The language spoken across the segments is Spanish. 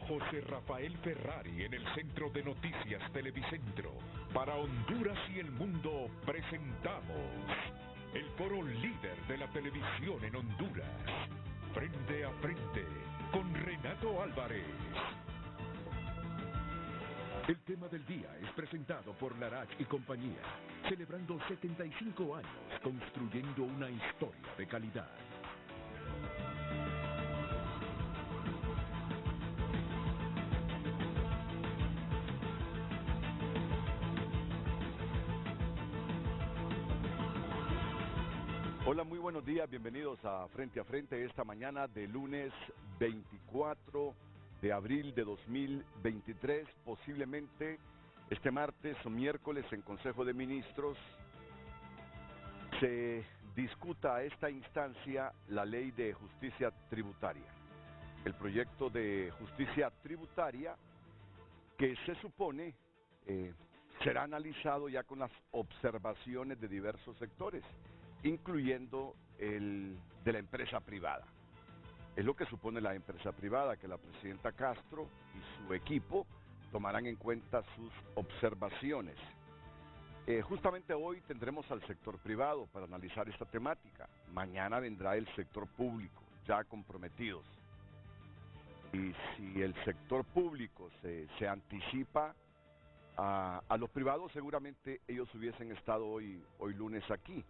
José Rafael Ferrari en el Centro de Noticias Televicentro. Para Honduras y el mundo presentamos el foro líder de la televisión en Honduras. Frente a frente con Renato Álvarez. El tema del día es presentado por Larach y compañía, celebrando 75 años construyendo una historia de calidad. Hola, muy buenos días, bienvenidos a Frente esta mañana de lunes 24 de abril de 2023, posiblemente este martes o miércoles en Consejo de Ministros se discuta a esta instancia la ley de justicia tributaria, el proyecto de justicia tributaria que se supone será analizado ya con las observaciones de diversos sectores, incluyendo el de la empresa privada. Es lo que supone la empresa privada, que la presidenta Castro y su equipo tomarán en cuenta sus observaciones. Justamente hoy tendremos al sector privado para analizar esta temática. Mañana vendrá el sector público, ya comprometidos. Y si el sector público se anticipa a los privados, seguramente ellos hubiesen estado hoy lunes aquí.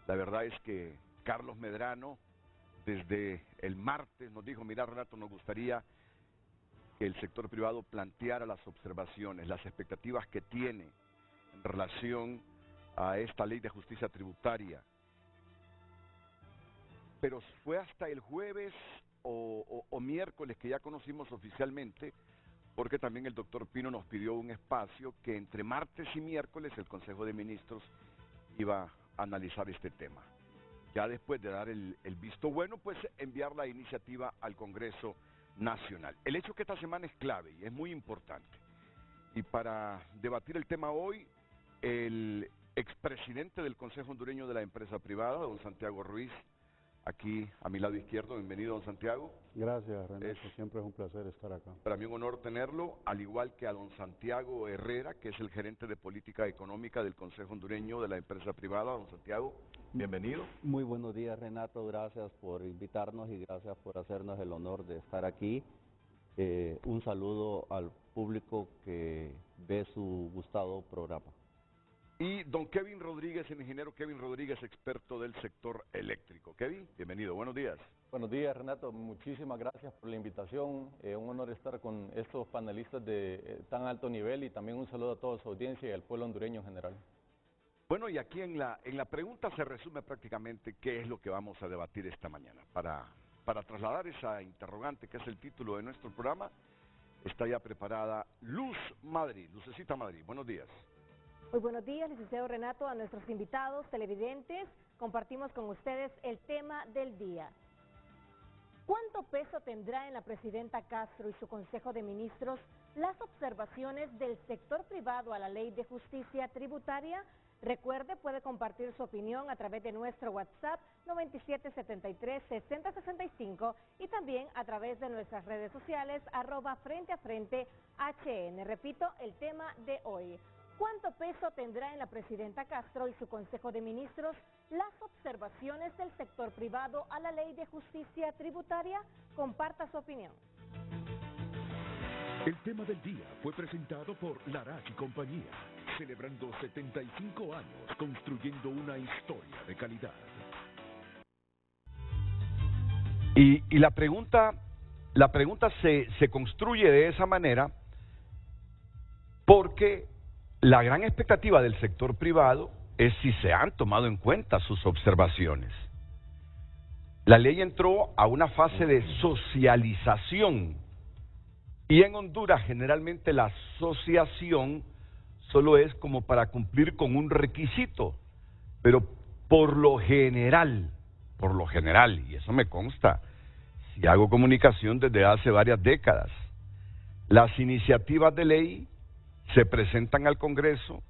La verdad es que Carlos Medrano, desde el martes, nos dijo: mira, Renato, nos gustaría que el sector privado planteara las observaciones, las expectativas que tiene en relación a esta ley de justicia tributaria. Pero fue hasta el jueves o miércoles que ya conocimos oficialmente, porque también el doctor Pino nos pidió un espacio que entre martes y miércoles el Consejo de Ministros iba a analizar este tema. Ya después de dar el visto bueno, pues enviar la iniciativa al Congreso Nacional. El hecho que esta semana es clave y es muy importante. Y para debatir el tema hoy, el expresidente del Consejo Hondureño de la Empresa Privada, don Santiago Ruiz, aquí a mi lado izquierdo. Bienvenido, don Santiago. Gracias, Renato, siempre es un placer estar acá. Para mí un honor tenerlo, al igual que a don Santiago Herrera, que es el gerente de política económica del Consejo Hondureño de la Empresa Privada. Don Santiago, bienvenido. Muy buenos días, Renato, gracias por invitarnos y gracias por hacernos el honor de estar aquí. Un saludo al público que ve su gustado programa. Y don Kevin Rodríguez, el ingeniero Kevin Rodríguez, experto del sector eléctrico. Kevin, bienvenido, buenos días. Buenos días, Renato, muchísimas gracias por la invitación. Un honor estar con estos panelistas de tan alto nivel y también un saludo a toda su audiencia y al pueblo hondureño en general. Bueno, y aquí en la pregunta se resume prácticamente qué es lo que vamos a debatir esta mañana. Para trasladar esa interrogante, que es el título de nuestro programa, está ya preparada Luz Madrid, Lucecita Madrid. Buenos días. Muy buenos días, licenciado Renato, a nuestros invitados, televidentes. Compartimos con ustedes el tema del día. ¿Cuánto peso tendrá en la presidenta Castro y su Consejo de Ministros las observaciones del sector privado a la Ley de Justicia Tributaria? Recuerde, puede compartir su opinión a través de nuestro WhatsApp 9773-6065 y también a través de nuestras redes sociales @FrenteAFrente HN. Repito, el tema de hoy. ¿Cuánto peso tendrá en la presidenta Castro y su Consejo de Ministros las observaciones del sector privado a la Ley de Justicia Tributaria? Comparta su opinión. El tema del día fue presentado por Larach y compañía, celebrando 75 años construyendo una historia de calidad. Y la pregunta se construye de esa manera porque la gran expectativa del sector privado es si se han tomado en cuenta sus observaciones. La ley entró a una fase de socialización y en Honduras generalmente la asociación solo es como para cumplir con un requisito, pero por lo general, y eso me consta, si hago comunicación desde hace varias décadas, las iniciativas de ley se presentan al Congreso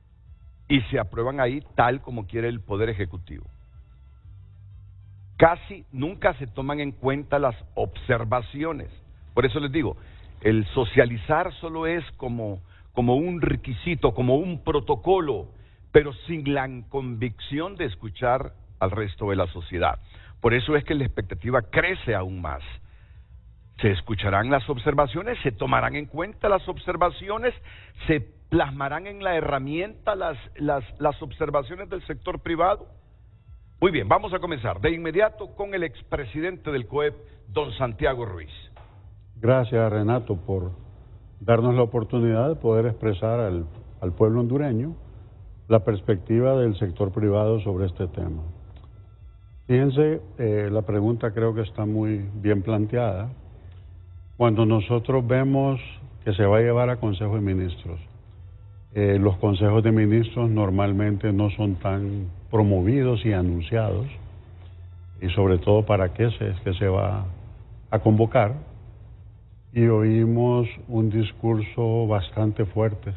y se aprueban ahí tal como quiere el Poder Ejecutivo. Casi nunca se toman en cuenta las observaciones. Por eso les digo, el socializar solo es como un requisito, como un protocolo, pero sin la convicción de escuchar al resto de la sociedad. Por eso es que la expectativa crece aún más. Se escucharán las observaciones, se tomarán en cuenta las observaciones, se plasmarán en la herramienta las observaciones del sector privado. Muy bien, vamos a comenzar de inmediato con el expresidente del COEP, don Santiago Ruiz. Gracias, Renato, por darnos la oportunidad de poder expresar al pueblo hondureño la perspectiva del sector privado sobre este tema. Fíjense, la pregunta creo que está muy bien planteada. Cuando nosotros vemos que se va a llevar a Consejo de Ministros, los consejos de ministros normalmente no son tan promovidos y anunciados, y sobre todo para qué es que se va a convocar, y oímos un discurso bastante fuerte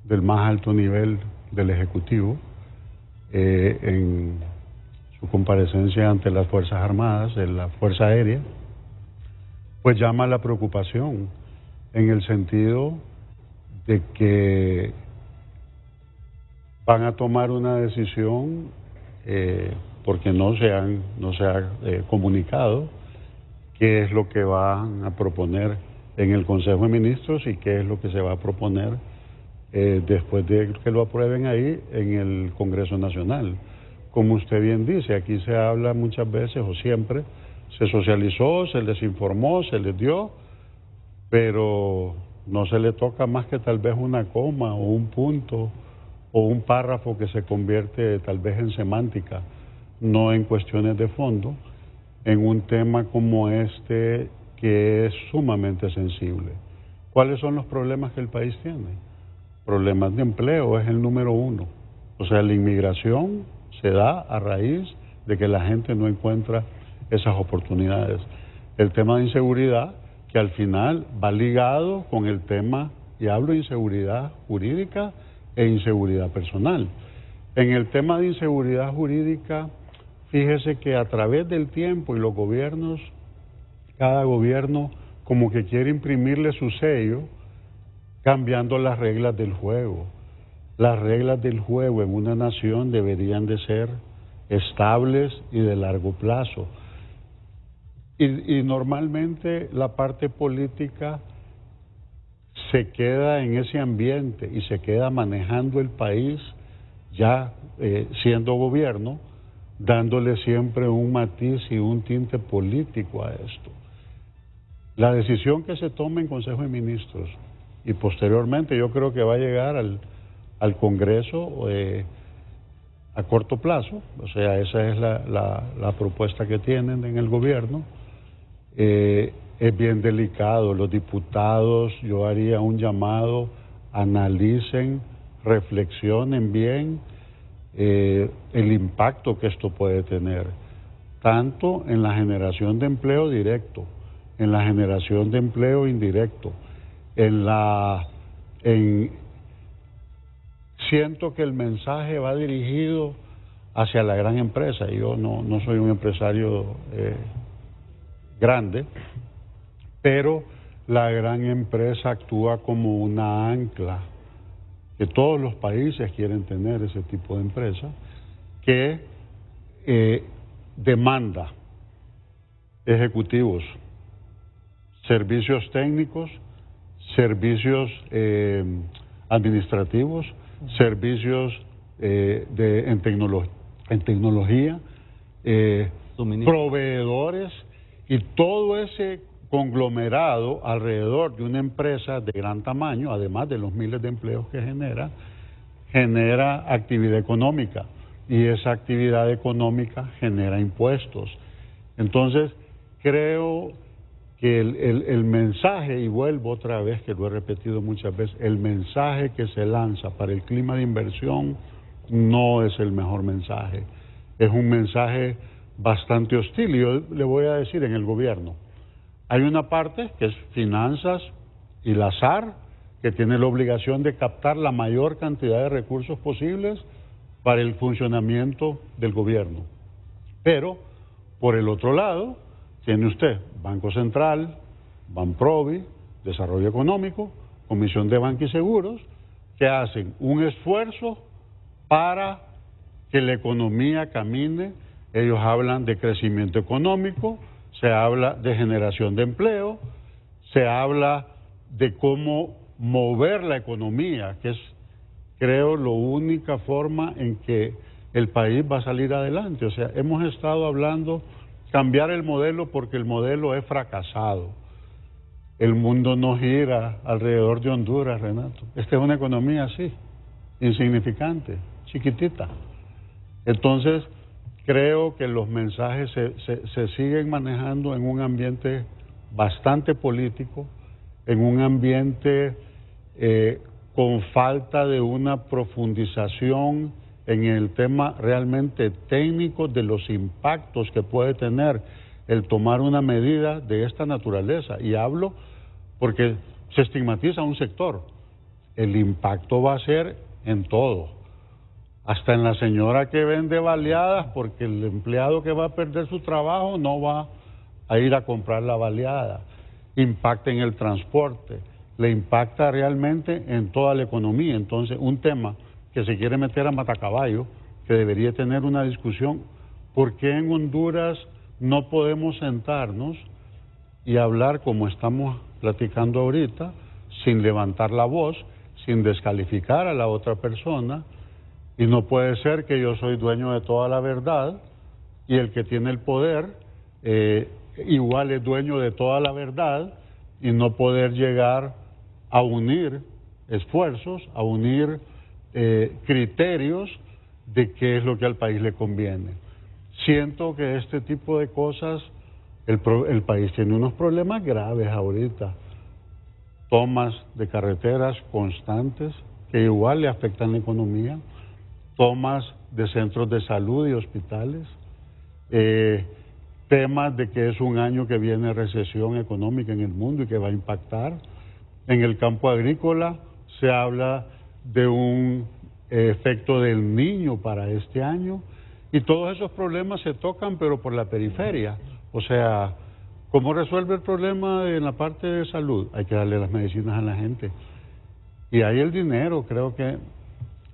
del más alto nivel del Ejecutivo en su comparecencia ante las Fuerzas Armadas, en la Fuerza Aérea, pues llama la preocupación en el sentido de que van a tomar una decisión porque no se ha comunicado qué es lo que van a proponer en el Consejo de Ministros y qué es lo que se va a proponer después de que lo aprueben ahí en el Congreso Nacional. Como usted bien dice, aquí se habla muchas veces o siempre, se socializó, se les informó, se les dio, pero no se le toca más que tal vez una coma o un punto o un párrafo que se convierte tal vez en semántica, no en cuestiones de fondo, en un tema como este que es sumamente sensible. ¿Cuáles son los problemas que el país tiene? Problemas de empleo es el número uno. O sea, la inmigración se da a raíz de que la gente no encuentra esas oportunidades. El tema de inseguridad, que al final va ligado con el tema, y hablo de inseguridad jurídica e inseguridad personal. En el tema de inseguridad jurídica, fíjese que a través del tiempo y los gobiernos, cada gobierno como que quiere imprimirle su sello, cambiando las reglas del juego. Las reglas del juego en una nación deberían de ser estables y de largo plazo. Y normalmente la parte política se queda en ese ambiente y se queda manejando el país ya siendo gobierno, dándole siempre un matiz y un tinte político a esto. La decisión que se tome en Consejo de Ministros y posteriormente yo creo que va a llegar al Congreso a corto plazo, o sea, esa es la propuesta que tienen en el gobierno. Es bien delicado. Los diputados, yo haría un llamado, analicen, reflexionen bien el impacto que esto puede tener, tanto en la generación de empleo directo, en la generación de empleo indirecto, siento que el mensaje va dirigido hacia la gran empresa. Yo no soy un empresario grande, pero la gran empresa actúa como una ancla, que todos los países quieren tener ese tipo de empresa, que demanda ejecutivos, servicios técnicos, servicios administrativos, servicios en tecnología, proveedores, y todo ese conglomerado alrededor de una empresa de gran tamaño, además de los miles de empleos que genera actividad económica, y esa actividad económica genera impuestos. Entonces, creo que el mensaje, y vuelvo otra vez, que lo he repetido muchas veces, el mensaje que se lanza para el clima de inversión no es el mejor mensaje. Es un mensaje bastante hostil. Y yo le voy a decir, en el gobierno hay una parte que es finanzas y la SAR, que tiene la obligación de captar la mayor cantidad de recursos posibles para el funcionamiento del gobierno. Pero, por el otro lado, tiene usted Banco Central, Banprovi, Desarrollo Económico, Comisión de Banca y Seguros, que hacen un esfuerzo para que la economía camine. Ellos hablan de crecimiento económico, se habla de generación de empleo, se habla de cómo mover la economía, que es, creo, la única forma en que el país va a salir adelante. O sea, hemos estado hablando cambiar el modelo porque el modelo es fracasado. El mundo no gira alrededor de Honduras, Renato. Esta es una economía así, insignificante, chiquitita. Entonces, creo que los mensajes se siguen manejando en un ambiente bastante político, en un ambiente con falta de una profundización en el tema realmente técnico de los impactos que puede tener el tomar una medida de esta naturaleza. Y hablo porque se estigmatiza un sector. El impacto va a ser en todo, hasta en la señora que vende baleadas, porque el empleado que va a perder su trabajo no va a ir a comprar la baleada. Impacta en el transporte, le impacta realmente en toda la economía. Entonces, un tema que se quiere meter a matacaballo, que debería tener una discusión, ¿por qué en Honduras no podemos sentarnos y hablar como estamos platicando ahorita, sin levantar la voz, sin descalificar a la otra persona? Y no puede ser que yo soy dueño de toda la verdad y el que tiene el poder igual es dueño de toda la verdad, y no poder llegar a unir esfuerzos, a unir criterios de qué es lo que al país le conviene. Siento que este tipo de cosas, el país tiene unos problemas graves ahorita. Tomas de carreteras constantes que igual le afectan la economía, tomas de centros de salud y hospitales, temas de que es un año que viene recesión económica en el mundo y que va a impactar. En el campo agrícola se habla de un efecto del Niño para este año, y todos esos problemas se tocan pero por la periferia. O sea, ¿cómo resuelve el problema en la parte de salud? Hay que darle las medicinas a la gente. Y hay el dinero, creo que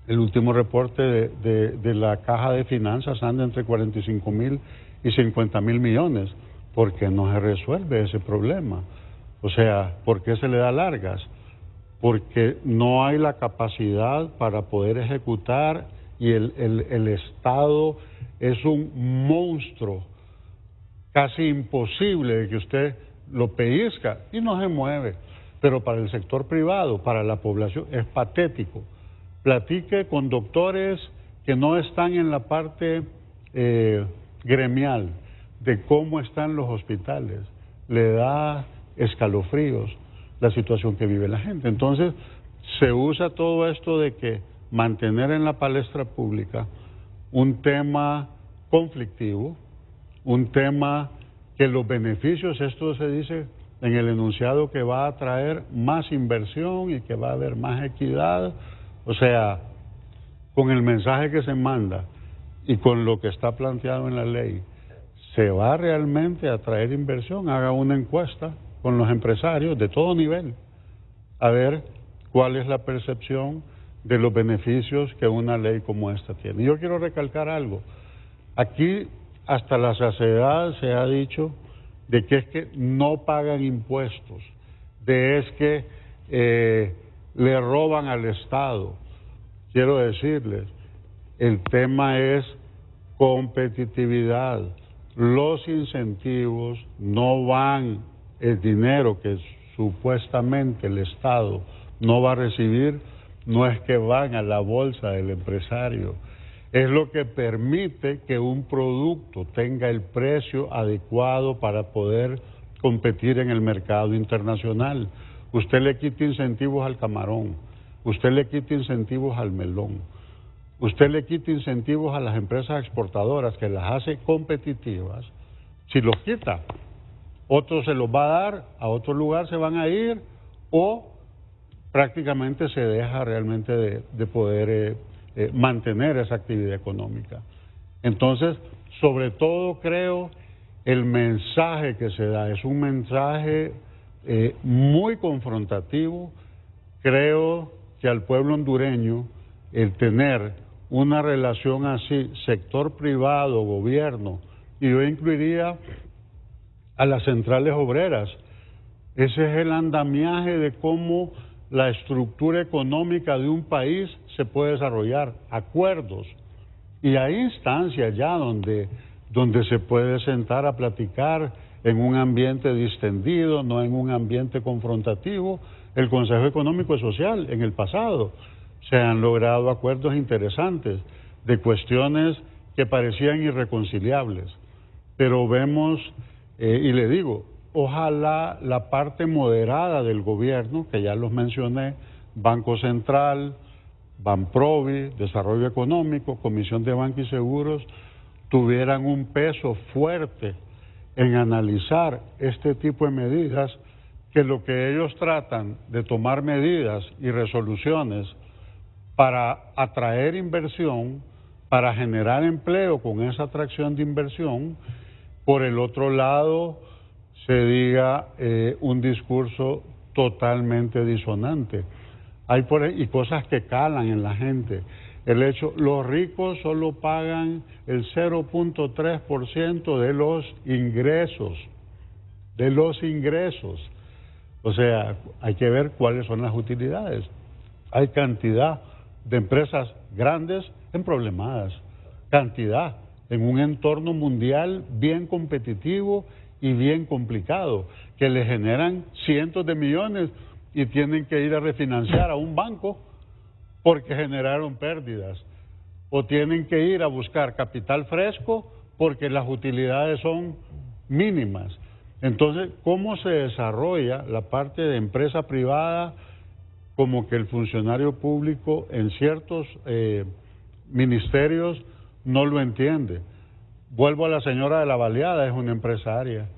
el último reporte de la Caja de Finanzas anda entre 45.000 y 50.000 millones. ¿Por qué no se resuelve ese problema? O sea, ¿por qué se le da largas? Porque no hay la capacidad para poder ejecutar, y el Estado es un monstruo casi imposible de que usted lo pellizca y no se mueve. Pero para el sector privado, para la población, es patético. Platique con doctores que no están en la parte gremial de cómo están los hospitales. Le da escalofríos la situación que vive la gente. Entonces, se usa todo esto de que mantener en la palestra pública un tema conflictivo, un tema que los beneficios, esto se dice en el enunciado, que va a traer más inversión y que va a haber más equidad. O sea, con el mensaje que se manda y con lo que está planteado en la ley, ¿se va realmente a traer inversión? Haga una encuesta con los empresarios de todo nivel, a ver cuál es la percepción de los beneficios que una ley como esta tiene. Yo quiero recalcar algo. Aquí hasta la saciedad se ha dicho de que es que no pagan impuestos, de es que le roban al Estado. Quiero decirles, el tema es competitividad. Los incentivos no van, el dinero que supuestamente el Estado no va a recibir, no es que van a la bolsa del empresario, es lo que permite que un producto tenga el precio adecuado para poder competir en el mercado internacional. Usted le quita incentivos al camarón, usted le quita incentivos al melón, usted le quita incentivos a las empresas exportadoras que las hace competitivas. Si los quita, otro se los va a dar, a otro lugar se van a ir, o prácticamente se deja realmente de poder mantener esa actividad económica. Entonces, sobre todo creo, el mensaje que se da es un mensaje muy confrontativo. Creo que al pueblo hondureño el tener una relación así, sector privado, gobierno, y yo incluiría a las centrales obreras, ese es el andamiaje de cómo la estructura económica de un país se puede desarrollar, acuerdos. Y hay instancias ya donde se puede sentar a platicar en un ambiente distendido, no en un ambiente confrontativo. El Consejo Económico y Social, en el pasado, se han logrado acuerdos interesantes de cuestiones que parecían irreconciliables. Pero vemos, y le digo, ojalá la parte moderada del gobierno, que ya los mencioné, Banco Central, Banprovi, Desarrollo Económico, Comisión de Banca y Seguros, tuvieran un peso fuerte en analizar este tipo de medidas, que lo que ellos tratan de tomar medidas y resoluciones para atraer inversión, para generar empleo con esa atracción de inversión, por el otro lado se diga un discurso totalmente disonante. Hay y cosas que calan en la gente. El hecho, los ricos solo pagan el 0.3% de los ingresos. O sea, hay que ver cuáles son las utilidades. Hay cantidad de empresas grandes emproblemadas, cantidad en un entorno mundial bien competitivo y bien complicado, que le generan cientos de millones y tienen que ir a refinanciar a un banco porque generaron pérdidas, o tienen que ir a buscar capital fresco porque las utilidades son mínimas. Entonces, ¿cómo se desarrolla la parte de empresa privada? Como que el funcionario público en ciertos ministerios no lo entiende. Vuelvo a la señora de la baleada, es una empresaria.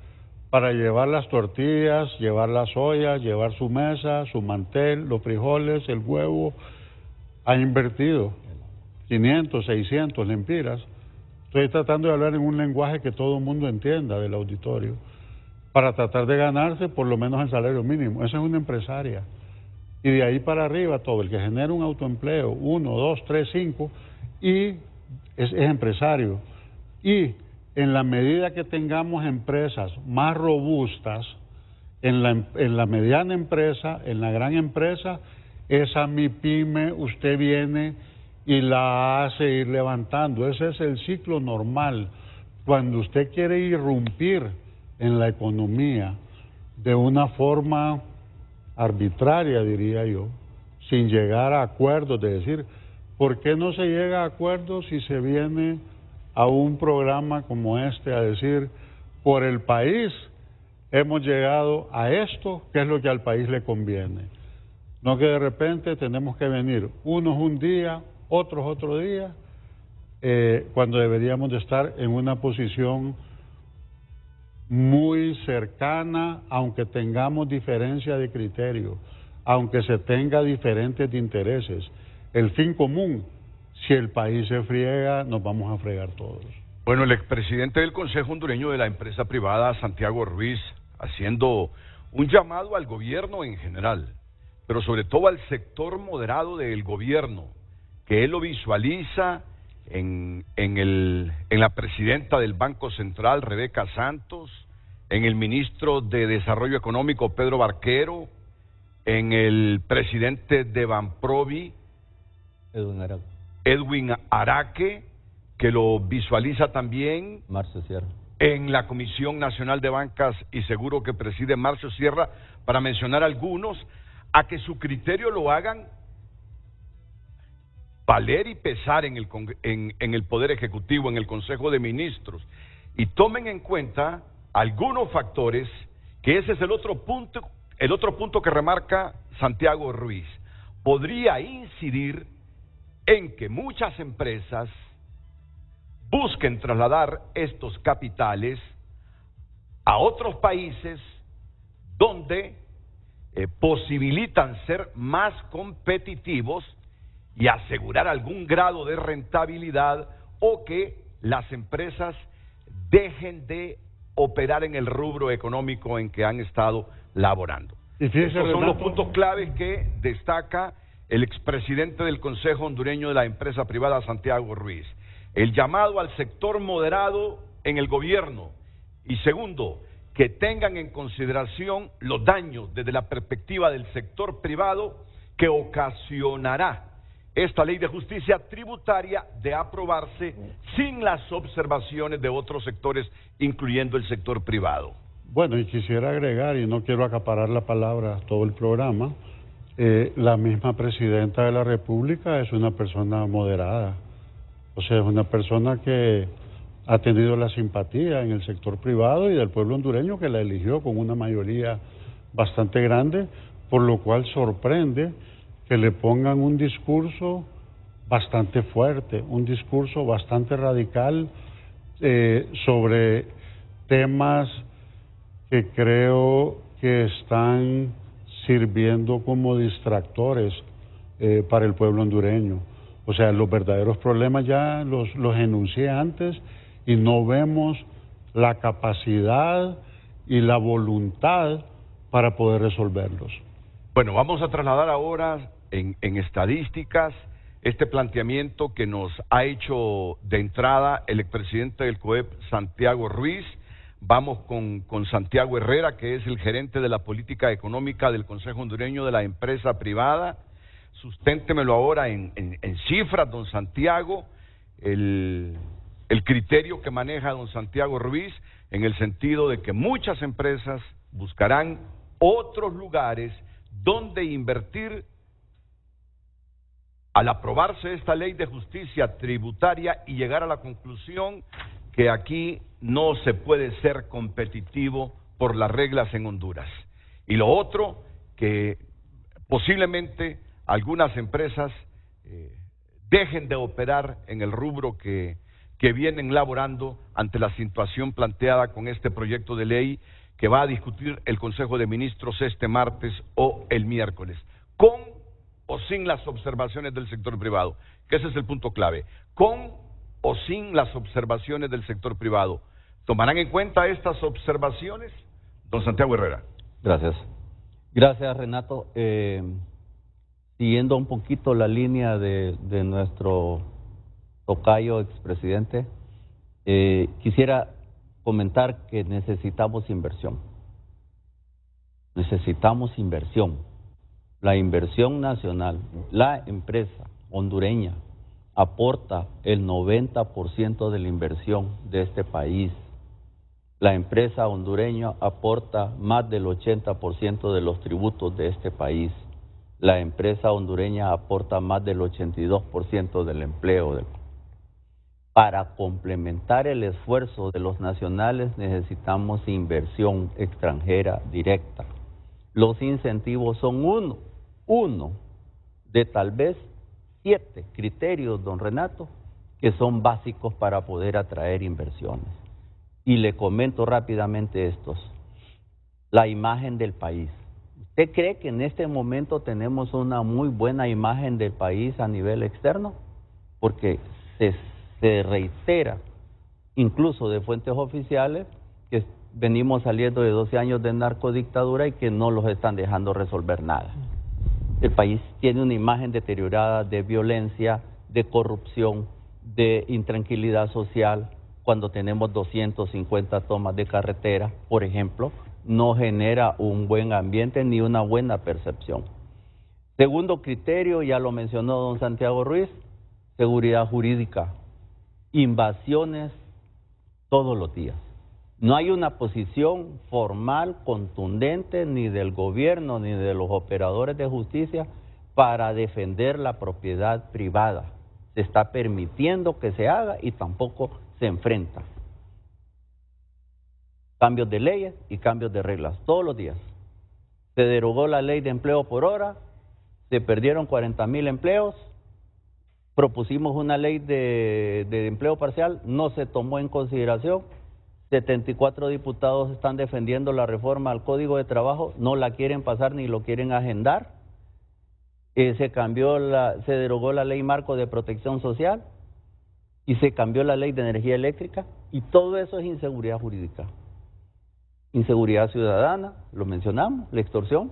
Para llevar las tortillas, llevar las ollas, llevar su mesa, su mantel, los frijoles, el huevo, ha invertido 500, 600 lempiras. Estoy tratando de hablar en un lenguaje que todo el mundo entienda del auditorio, para tratar de ganarse por lo menos el salario mínimo. Esa es una empresaria. Y de ahí para arriba todo, el que genera un autoempleo, 1, 2, 3, 5, y es empresario. Y en la medida que tengamos empresas más robustas, en la mediana empresa, en la gran empresa, esa MIPYME usted viene y la hace ir levantando. Ese es el ciclo normal. Cuando usted quiere irrumpir en la economía de una forma arbitraria, diría yo, sin llegar a acuerdos, de decir, ¿por qué no se llega a acuerdos si se viene a un programa como este a decir, por el país hemos llegado a esto, que es lo que al país le conviene? No que de repente tenemos que venir unos un día, otros otro día, cuando deberíamos de estar en una posición muy cercana, aunque tengamos diferencia de criterio, aunque se tenga diferentes de intereses. El fin común, si el país se friega, nos vamos a fregar todos. Bueno, el expresidente del Consejo Hondureño de la Empresa Privada, Santiago Ruiz, haciendo un llamado al gobierno en general, pero sobre todo al sector moderado del gobierno, que él lo visualiza en la presidenta del Banco Central, Rebeca Santos, en el ministro de Desarrollo Económico, Pedro Barquero, en el presidente de Banprovi, Edwin Araque, que lo visualiza también Marcio Sierra, en la Comisión Nacional de Bancas y Seguro que preside Marcio Sierra, para mencionar algunos, a que su criterio lo hagan valer y pesar en el Poder Ejecutivo, en el Consejo de Ministros, y tomen en cuenta algunos factores, que ese es el otro punto que remarca Santiago Ruiz. Podría incidir en que muchas empresas busquen trasladar estos capitales a otros países donde posibilitan ser más competitivos y asegurar algún grado de rentabilidad, o que las empresas dejen de operar en el rubro económico en que han estado laborando. Y fíjese, Estos son los Renato, puntos claves que destaca el expresidente del Consejo Hondureño de la empresa privada, Santiago Ruiz. El llamado al sector moderado en el gobierno. Y segundo, que tengan en consideración los daños desde la perspectiva del sector privado que ocasionará esta ley de justicia tributaria de aprobarse sin las observaciones de otros sectores, incluyendo el sector privado. bueno, y quisiera agregar, y no quiero acaparar la palabra todo el programa, la misma presidenta de la República es una persona moderada, o sea, es una persona que ha tenido la simpatía en el sector privado y del pueblo hondureño, que la eligió con una mayoría bastante grande, por lo cual sorprende que le pongan un discurso bastante fuerte, un discurso bastante radical sobre temas que creo que están sirviendo como distractores para el pueblo hondureño. O sea, los verdaderos problemas ya los enuncié antes y no vemos la capacidad y la voluntad para poder resolverlos. Bueno, vamos a trasladar ahora en estadísticas este planteamiento que nos ha hecho de entrada el expresidente del COEP, Santiago Ruiz. Vamos con Santiago Herrera, que es el gerente de la política económica del Consejo Hondureño de la empresa privada. Susténtemelo ahora en cifras, don Santiago, el criterio que maneja don Santiago Ruiz, en el sentido de que muchas empresas buscarán otros lugares donde invertir al aprobarse esta ley de justicia tributaria y llegar a la conclusión que aquí no se puede ser competitivo por las reglas en Honduras. Y lo otro, que posiblemente algunas empresas dejen de operar en el rubro que vienen laborando ante la situación planteada con este proyecto de ley que va a discutir el Consejo de Ministros este martes o el miércoles, con o sin las observaciones del sector privado, que ese es el punto clave, con o sin las observaciones del sector privado. ¿Tomarán en cuenta estas observaciones? Don Santiago Herrera. Gracias. Gracias, Renato. Siguiendo un poquito la línea de nuestro tocayo expresidente, quisiera comentar que necesitamos inversión. Necesitamos inversión. La inversión nacional, la empresa hondureña aporta el 90% de la inversión de este país. La empresa hondureña aporta más del 80% de los tributos de este país. La empresa hondureña aporta más del 82% del empleo del país. Para complementar el esfuerzo de los nacionales necesitamos inversión extranjera directa. Los incentivos son uno de tal vez 7 criterios, don Renato, que son básicos para poder atraer inversiones. Y le comento rápidamente estos. La imagen del país. ¿Usted cree que en este momento tenemos una muy buena imagen del país a nivel externo? Porque se reitera, incluso de fuentes oficiales, que venimos saliendo de 12 años de narcodictadura y que no los están dejando resolver nada. El país tiene una imagen deteriorada de violencia, de corrupción, de intranquilidad social. Cuando tenemos 250 tomas de carretera, por ejemplo, no genera un buen ambiente ni una buena percepción. Segundo criterio, ya lo mencionó don Santiago Ruiz, seguridad jurídica. Invasiones todos los días. No hay una posición formal, contundente, ni del gobierno, ni de los operadores de justicia para defender la propiedad privada. Se está permitiendo que se haga y tampoco se enfrenta. Cambios de leyes y cambios de reglas, todos los días. Se derogó la ley de empleo por hora, se perdieron 40,000 empleos, propusimos una ley de empleo parcial, no se tomó en consideración. 74 diputados están defendiendo la reforma al Código de Trabajo, no la quieren pasar ni lo quieren agendar. Se derogó la ley marco de protección social y se cambió la ley de energía eléctrica y todo eso es inseguridad jurídica. Inseguridad ciudadana, lo mencionamos, la extorsión.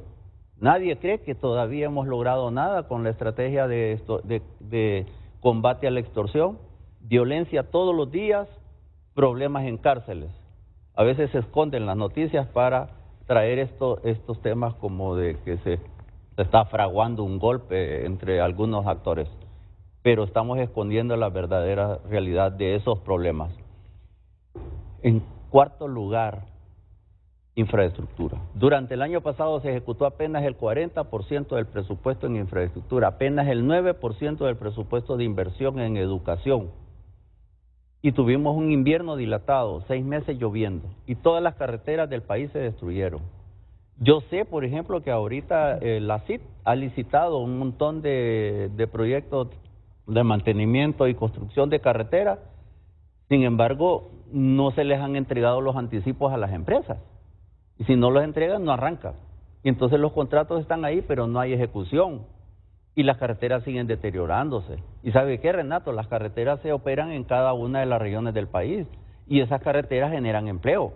Nadie cree que todavía hemos logrado nada con la estrategia de combate a la extorsión. Violencia todos los días, problemas en cárceles. A veces se esconden las noticias para traer estos temas como de que se está fraguando un golpe entre algunos actores, pero estamos escondiendo la verdadera realidad de esos problemas. En cuarto lugar, infraestructura. Durante el año pasado se ejecutó apenas el 40% del presupuesto en infraestructura, apenas el 9% del presupuesto de inversión en educación. Y tuvimos un invierno dilatado, 6 meses lloviendo, y todas las carreteras del país se destruyeron. Yo sé, por ejemplo, que ahorita la CIT ha licitado un montón de proyectos de mantenimiento y construcción de carreteras, sin embargo, no se les han entregado los anticipos a las empresas. Y si no los entregan, no arranca. Y entonces los contratos están ahí, pero no hay ejecución. Y las carreteras siguen deteriorándose. ¿Y sabe qué, Renato? Las carreteras se operan en cada una de las regiones del país. Y esas carreteras generan empleo.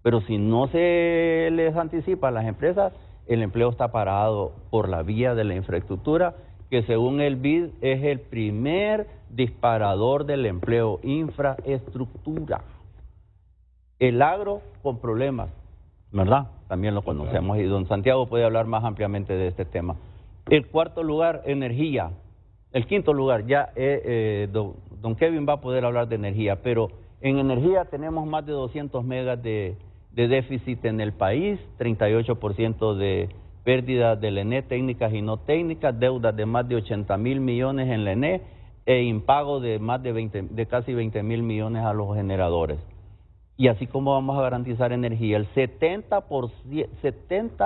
Pero si no se les anticipa a las empresas, el empleo está parado por la vía de la infraestructura, que según el BID es el primer disparador del empleo, infraestructura. El agro con problemas, ¿verdad? También lo conocemos y don Santiago puede hablar más ampliamente de este tema. El cuarto lugar, energía. El quinto lugar, ya don Kevin va a poder hablar de energía, pero en energía tenemos más de 200 megas de déficit en el país, 38% de pérdidas del ENE, técnicas y no técnicas, deudas de más de 80.000 millones en la ENE e impago de más de casi 20.000 millones a los generadores. Y así como vamos a garantizar energía, el 70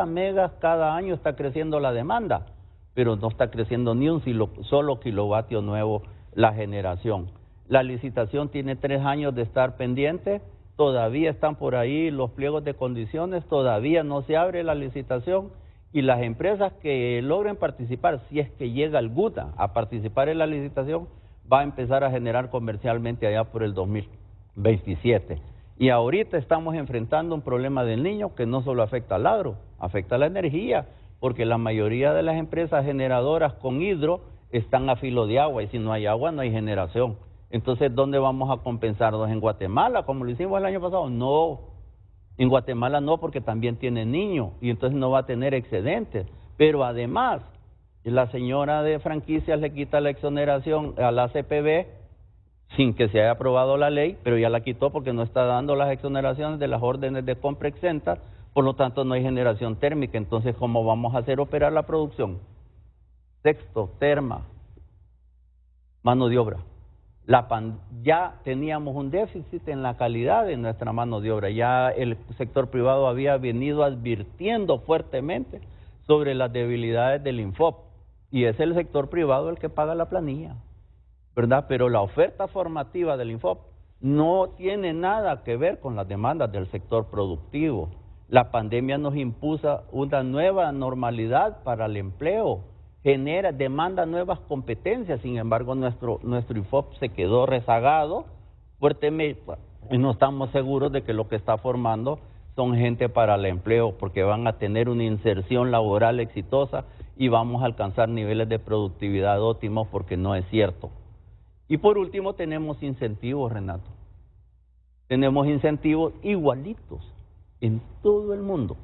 megas cada año está creciendo la demanda, pero no está creciendo ni un solo kilovatio nuevo la generación. La licitación tiene 3 años de estar pendiente, todavía están por ahí los pliegos de condiciones, todavía no se abre la licitación y las empresas que logren participar, si es que llega alguna a participar en la licitación, va a empezar a generar comercialmente allá por el 2027. Y ahorita estamos enfrentando un problema del niño que no solo afecta al agro, afecta a la energía, porque la mayoría de las empresas generadoras con hidro están a filo de agua y si no hay agua no hay generación. Entonces, ¿dónde vamos a compensarnos? ¿En Guatemala, como lo hicimos el año pasado? No, en Guatemala no, porque también tiene niños y entonces no va a tener excedentes. Pero además, la señora de franquicias le quita la exoneración a la CPB sin que se haya aprobado la ley, pero ya la quitó porque no está dando las exoneraciones de las órdenes de compra exentas, por lo tanto no hay generación térmica. Entonces, ¿cómo vamos a hacer operar la producción? Sexto, terma, mano de obra. Ya teníamos un déficit en la calidad de nuestra mano de obra, ya el sector privado había venido advirtiendo fuertemente sobre las debilidades del Infop, y es el sector privado el que paga la planilla, ¿verdad? Pero la oferta formativa del Infop no tiene nada que ver con las demandas del sector productivo. La pandemia nos impuso una nueva normalidad para el empleo, demanda nuevas competencias, sin embargo nuestro Infop se quedó rezagado fuertemente y no estamos seguros de que lo que está formando son gente para el empleo, porque van a tener una inserción laboral exitosa y vamos a alcanzar niveles de productividad óptimos, porque no es cierto. Y por último tenemos incentivos, Renato. Tenemos incentivos igualitos en todo el mundo,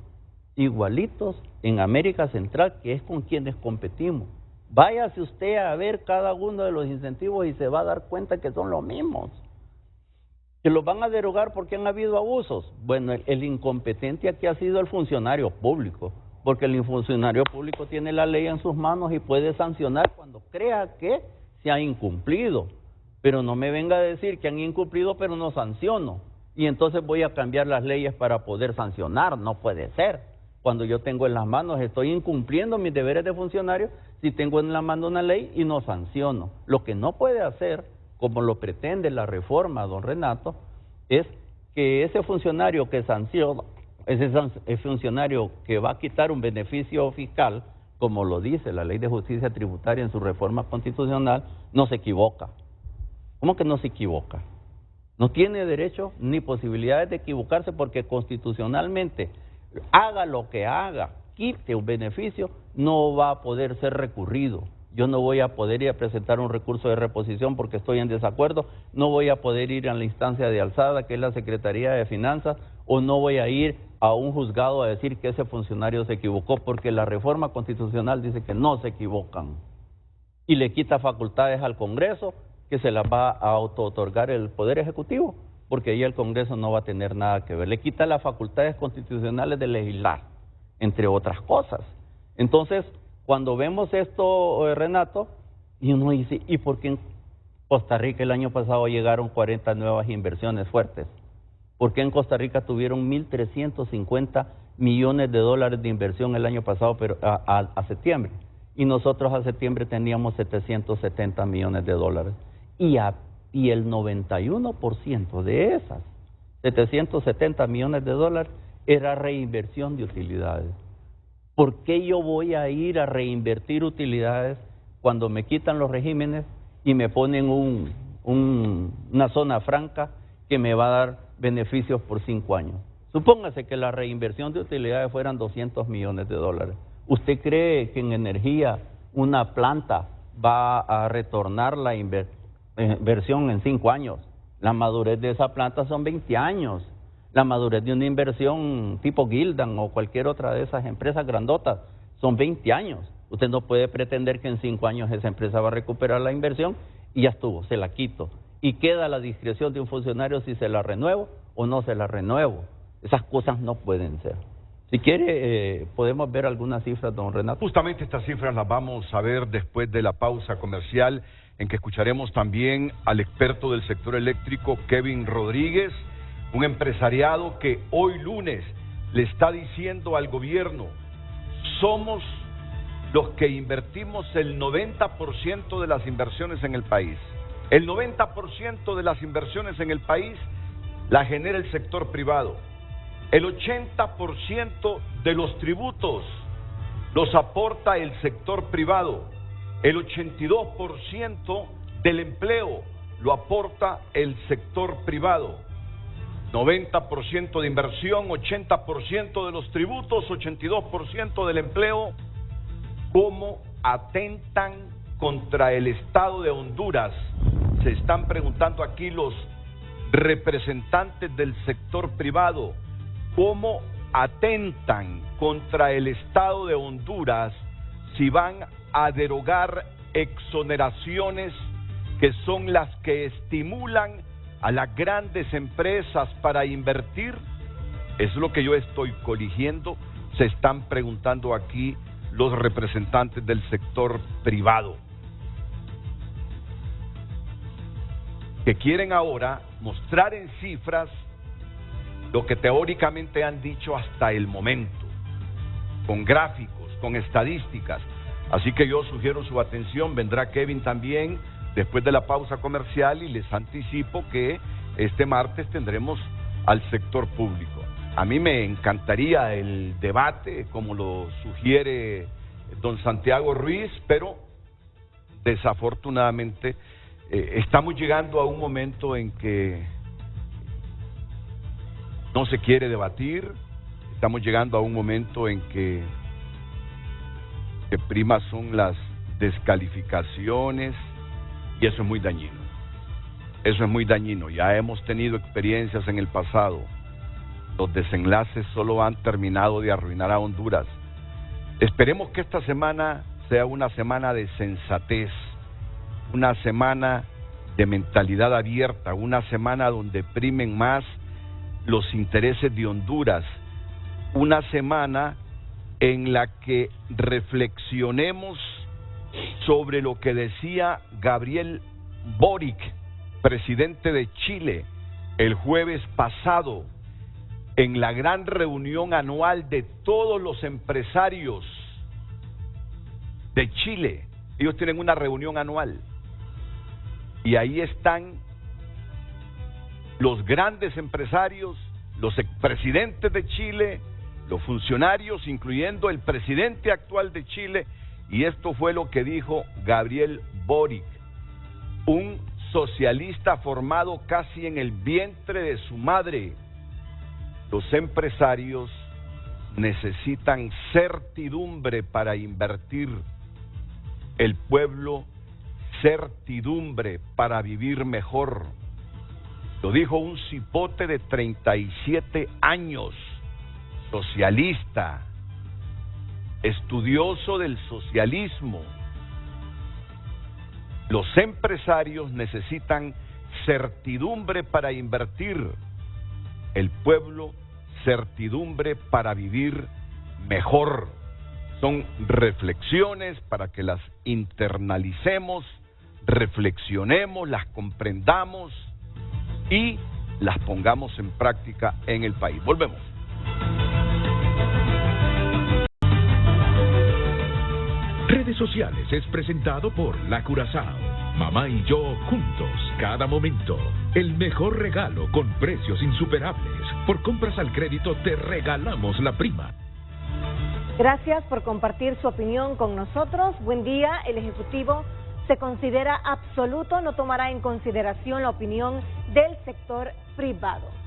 igualitos en América Central, que es con quienes competimos. Váyase usted a ver cada uno de los incentivos y se va a dar cuenta que son los mismos. ¿Que los van a derogar porque han habido abusos? Bueno, el incompetente aquí ha sido el funcionario público, porque el funcionario público tiene la ley en sus manos y puede sancionar cuando crea que se ha incumplido. Pero no me venga a decir que han incumplido pero no sanciono, y entonces voy a cambiar las leyes para poder sancionar. No puede ser. Cuando yo tengo en las manos, estoy incumpliendo mis deberes de funcionario si tengo en la mano una ley y no sanciono. Lo que no puede hacer, como lo pretende la reforma, don Renato, es que ese funcionario que sanciona, ese funcionario que va a quitar un beneficio fiscal, como lo dice la Ley de Justicia Tributaria en su reforma constitucional, no se equivoca. ¿Cómo que no se equivoca? No tiene derecho ni posibilidades de equivocarse porque constitucionalmente, haga lo que haga, quite un beneficio, no va a poder ser recurrido. Yo no voy a poder ir a presentar un recurso de reposición porque estoy en desacuerdo, no voy a poder ir a la instancia de alzada, que es la Secretaría de Finanzas, o no voy a ir a un juzgado a decir que ese funcionario se equivocó, porque la reforma constitucional dice que no se equivocan. Y le quita facultades al Congreso, que se las va a auto-otorgar el Poder Ejecutivo, porque ahí el Congreso no va a tener nada que ver. Le quita las facultades constitucionales de legislar, entre otras cosas. Entonces, cuando vemos esto, Renato, y uno dice, ¿y por qué en Costa Rica el año pasado llegaron 40 nuevas inversiones fuertes? ¿Por qué en Costa Rica tuvieron 1.350 millones de dólares de inversión el año pasado, pero a septiembre? Y nosotros a septiembre teníamos 770 millones de dólares. Y el 91% de esas 770 millones de dólares era reinversión de utilidades. ¿Por qué yo voy a ir a reinvertir utilidades cuando me quitan los regímenes y me ponen una zona franca que me va a dar beneficios por 5 años? Supóngase que la reinversión de utilidades fueran 200 millones de dólares. ¿Usted cree que en energía una planta va a retornar la inversión en 5 años? La madurez de esa planta son 20 años. La madurez de una inversión tipo Gildan o cualquier otra de esas empresas grandotas son 20 años. Usted no puede pretender que en 5 años esa empresa va a recuperar la inversión y ya estuvo, se la quito. Y queda a la discreción de un funcionario si se la renuevo o no se la renuevo. Esas cosas no pueden ser. Si quiere, podemos ver algunas cifras, don Renato. Justamente estas cifras las vamos a ver después de la pausa comercial, en que escucharemos también al experto del sector eléctrico, Kevin Rodríguez, un empresariado que hoy lunes le está diciendo al gobierno: somos los que invertimos el 90% de las inversiones en el país. El 90% de las inversiones en el país la genera el sector privado. El 80% de los tributos los aporta el sector privado. El 82% del empleo lo aporta el sector privado. 90% de inversión, 80% de los tributos, 82% del empleo. ¿Cómo atentan contra el Estado de Honduras? Se están preguntando aquí los representantes del sector privado. ¿Cómo atentan contra el Estado de Honduras si van a derogar exoneraciones que son las que estimulan a las grandes empresas para invertir? Es lo que yo estoy coligiendo. Se están preguntando aquí los representantes del sector privado, que quieren ahora mostrar en cifras lo que teóricamente han dicho hasta el momento, con gráficos, con estadísticas. Así que yo sugiero su atención. Vendrá Kevin también después de la pausa comercial y les anticipo que este martes tendremos al sector público. A mí me encantaría el debate, como lo sugiere don Santiago Ruiz, pero desafortunadamente estamos llegando a un momento en que no se quiere debatir. Estamos llegando a un momento en que prima son las descalificaciones, y eso es muy dañino. Eso es muy dañino. Ya hemos tenido experiencias en el pasado. Los desenlaces solo han terminado de arruinar a Honduras. Esperemos que esta semana sea una semana de sensatez, una semana de mentalidad abierta, una semana donde primen más los intereses de Honduras, una semana en la que reflexionemos sobre lo que decía Gabriel Boric, presidente de Chile, el jueves pasado, en la gran reunión anual de todos los empresarios de Chile. Ellos tienen una reunión anual y ahí están los grandes empresarios, los expresidentes de Chile, los funcionarios, incluyendo el presidente actual de Chile, y esto fue lo que dijo Gabriel Boric: un socialista formado casi en el vientre de su madre. Los empresarios necesitan certidumbre para invertir. El pueblo, certidumbre para vivir mejor. Lo dijo un cipote de 37 años, socialista, estudioso del socialismo. Los empresarios necesitan certidumbre para invertir. El pueblo, certidumbre para vivir mejor. Son reflexiones para que las internalicemos, reflexionemos, las comprendamos y las pongamos en práctica en el país. Volvemos. Redes Sociales es presentado por La Curazao. Mamá y yo juntos, cada momento. El mejor regalo con precios insuperables. Por compras al crédito te regalamos la prima. Gracias por compartir su opinión con nosotros. Buen día. El Ejecutivo se considera absoluto, no tomará en consideración la opinión del sector privado.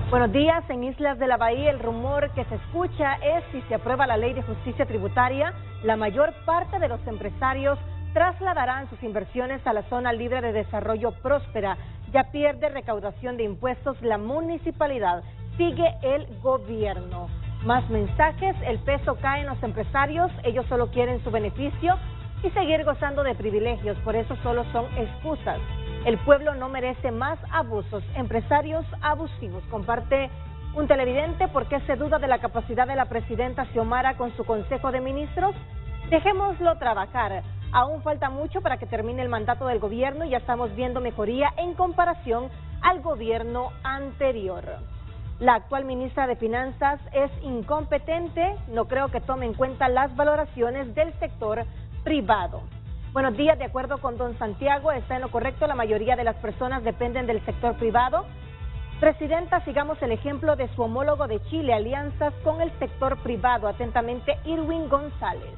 Buenos días. En Islas de la Bahía el rumor que se escucha es si se aprueba la ley de justicia tributaria, la mayor parte de los empresarios trasladarán sus inversiones a la zona libre de desarrollo próspera. Ya pierde recaudación de impuestos la municipalidad, sigue el gobierno. Más mensajes, el peso cae en los empresarios, ellos solo quieren su beneficio y seguir gozando de privilegios, por eso solo son excusas. El pueblo no merece más abusos, empresarios abusivos. Comparte un televidente por qué se duda de la capacidad de la presidenta Xiomara con su Consejo de Ministros. Dejémoslo trabajar. Aún falta mucho para que termine el mandato del gobierno y ya estamos viendo mejoría en comparación al gobierno anterior. La actual ministra de Finanzas es incompetente, no creo que tome en cuenta las valoraciones del sector privado. Buenos días, de acuerdo con don Santiago, está en lo correcto, la mayoría de las personas dependen del sector privado. Presidenta, sigamos el ejemplo de su homólogo de Chile, alianzas con el sector privado. Atentamente, Irwin González.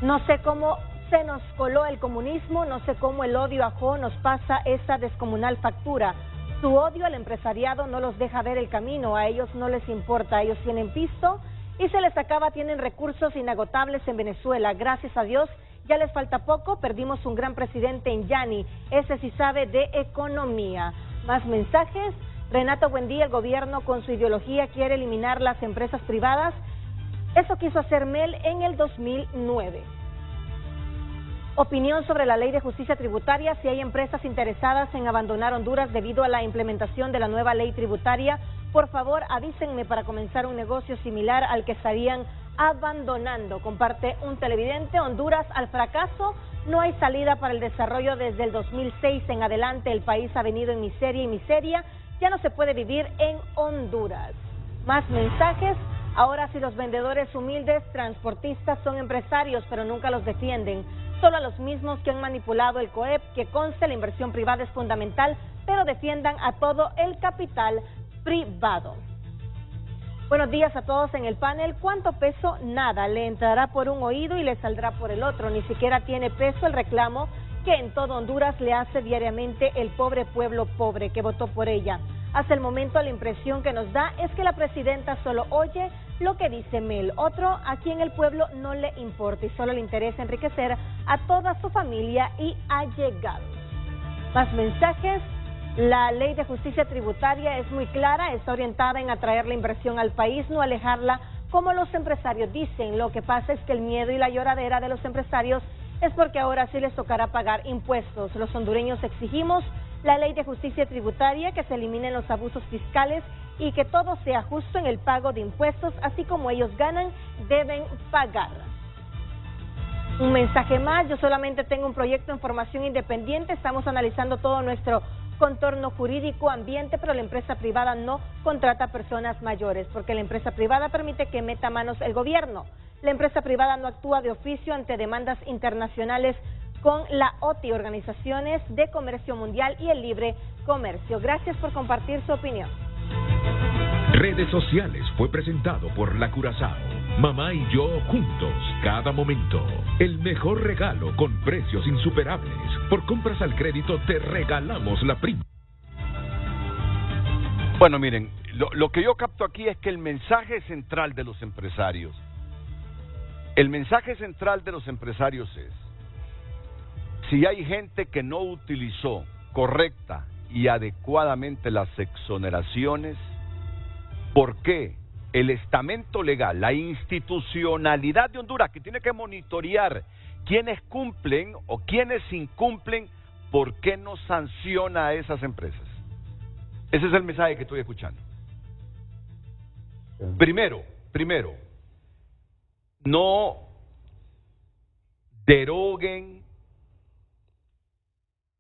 No sé cómo se nos coló el comunismo, no sé cómo el odio ajó nos pasa esa descomunal factura. Su odio al empresariado no los deja ver el camino, a ellos no les importa, ellos tienen pisto y se les acaba, tienen recursos inagotables en Venezuela. Gracias a Dios, ya les falta poco, perdimos un gran presidente en Yani, ese sí sabe de economía. Más mensajes, Renato, buen día, el gobierno con su ideología quiere eliminar las empresas privadas. Eso quiso hacer Mel en el 2009. Opinión sobre la ley de justicia tributaria. Si hay empresas interesadas en abandonar Honduras debido a la implementación de la nueva ley tributaria, por favor avísenme para comenzar un negocio similar al que estarían abandonando. Comparte un televidente. Honduras al fracaso, no hay salida para el desarrollo. Desde el 2006 en adelante el país ha venido en miseria y miseria. Ya no se puede vivir en Honduras. Más mensajes. Ahora sí, los vendedores humildes, transportistas son empresarios, pero nunca los defienden. Solo a los mismos que han manipulado el COEP, que conste la inversión privada es fundamental, pero defiendan a todo el capital privado. Buenos días a todos en el panel. ¿Cuánto peso? Nada. Le entrará por un oído y le saldrá por el otro. Ni siquiera tiene peso el reclamo que en todo Honduras le hace diariamente el pobre pueblo pobre que votó por ella. Hasta el momento la impresión que nos da es que la presidenta solo oye lo que dice Mel, otro a quien el pueblo no le importa y solo le interesa enriquecer a toda su familia y allegados. Más mensajes. La ley de justicia tributaria es muy clara, está orientada en atraer la inversión al país, no alejarla como los empresarios dicen. Lo que pasa es que el miedo y la lloradera de los empresarios es porque ahora sí les tocará pagar impuestos. Los hondureños exigimos la ley de justicia tributaria, que se eliminen los abusos fiscales y que todo sea justo en el pago de impuestos, así como ellos ganan, deben pagar. Un mensaje más, yo solamente tengo un proyecto en formación independiente, estamos analizando todo nuestro contorno jurídico, ambiente, pero la empresa privada no contrata personas mayores, porque la empresa privada permite que meta manos el gobierno. La empresa privada no actúa de oficio ante demandas internacionales con la OTI, Organizaciones de Comercio Mundial y el Libre Comercio. Gracias por compartir su opinión. Redes Sociales fue presentado por La Curazao. Mamá y yo juntos, cada momento. El mejor regalo con precios insuperables. Por compras al crédito te regalamos la prima. Bueno, miren, lo que yo capto aquí es que el mensaje central de los empresarios, es, si hay gente que no utilizó correcta y adecuadamente las exoneraciones, ¿por qué el estamento legal, la institucionalidad de Honduras, que tiene que monitorear quiénes cumplen o quiénes incumplen, por qué no sanciona a esas empresas? Ese es el mensaje que estoy escuchando. Primero, no deroguen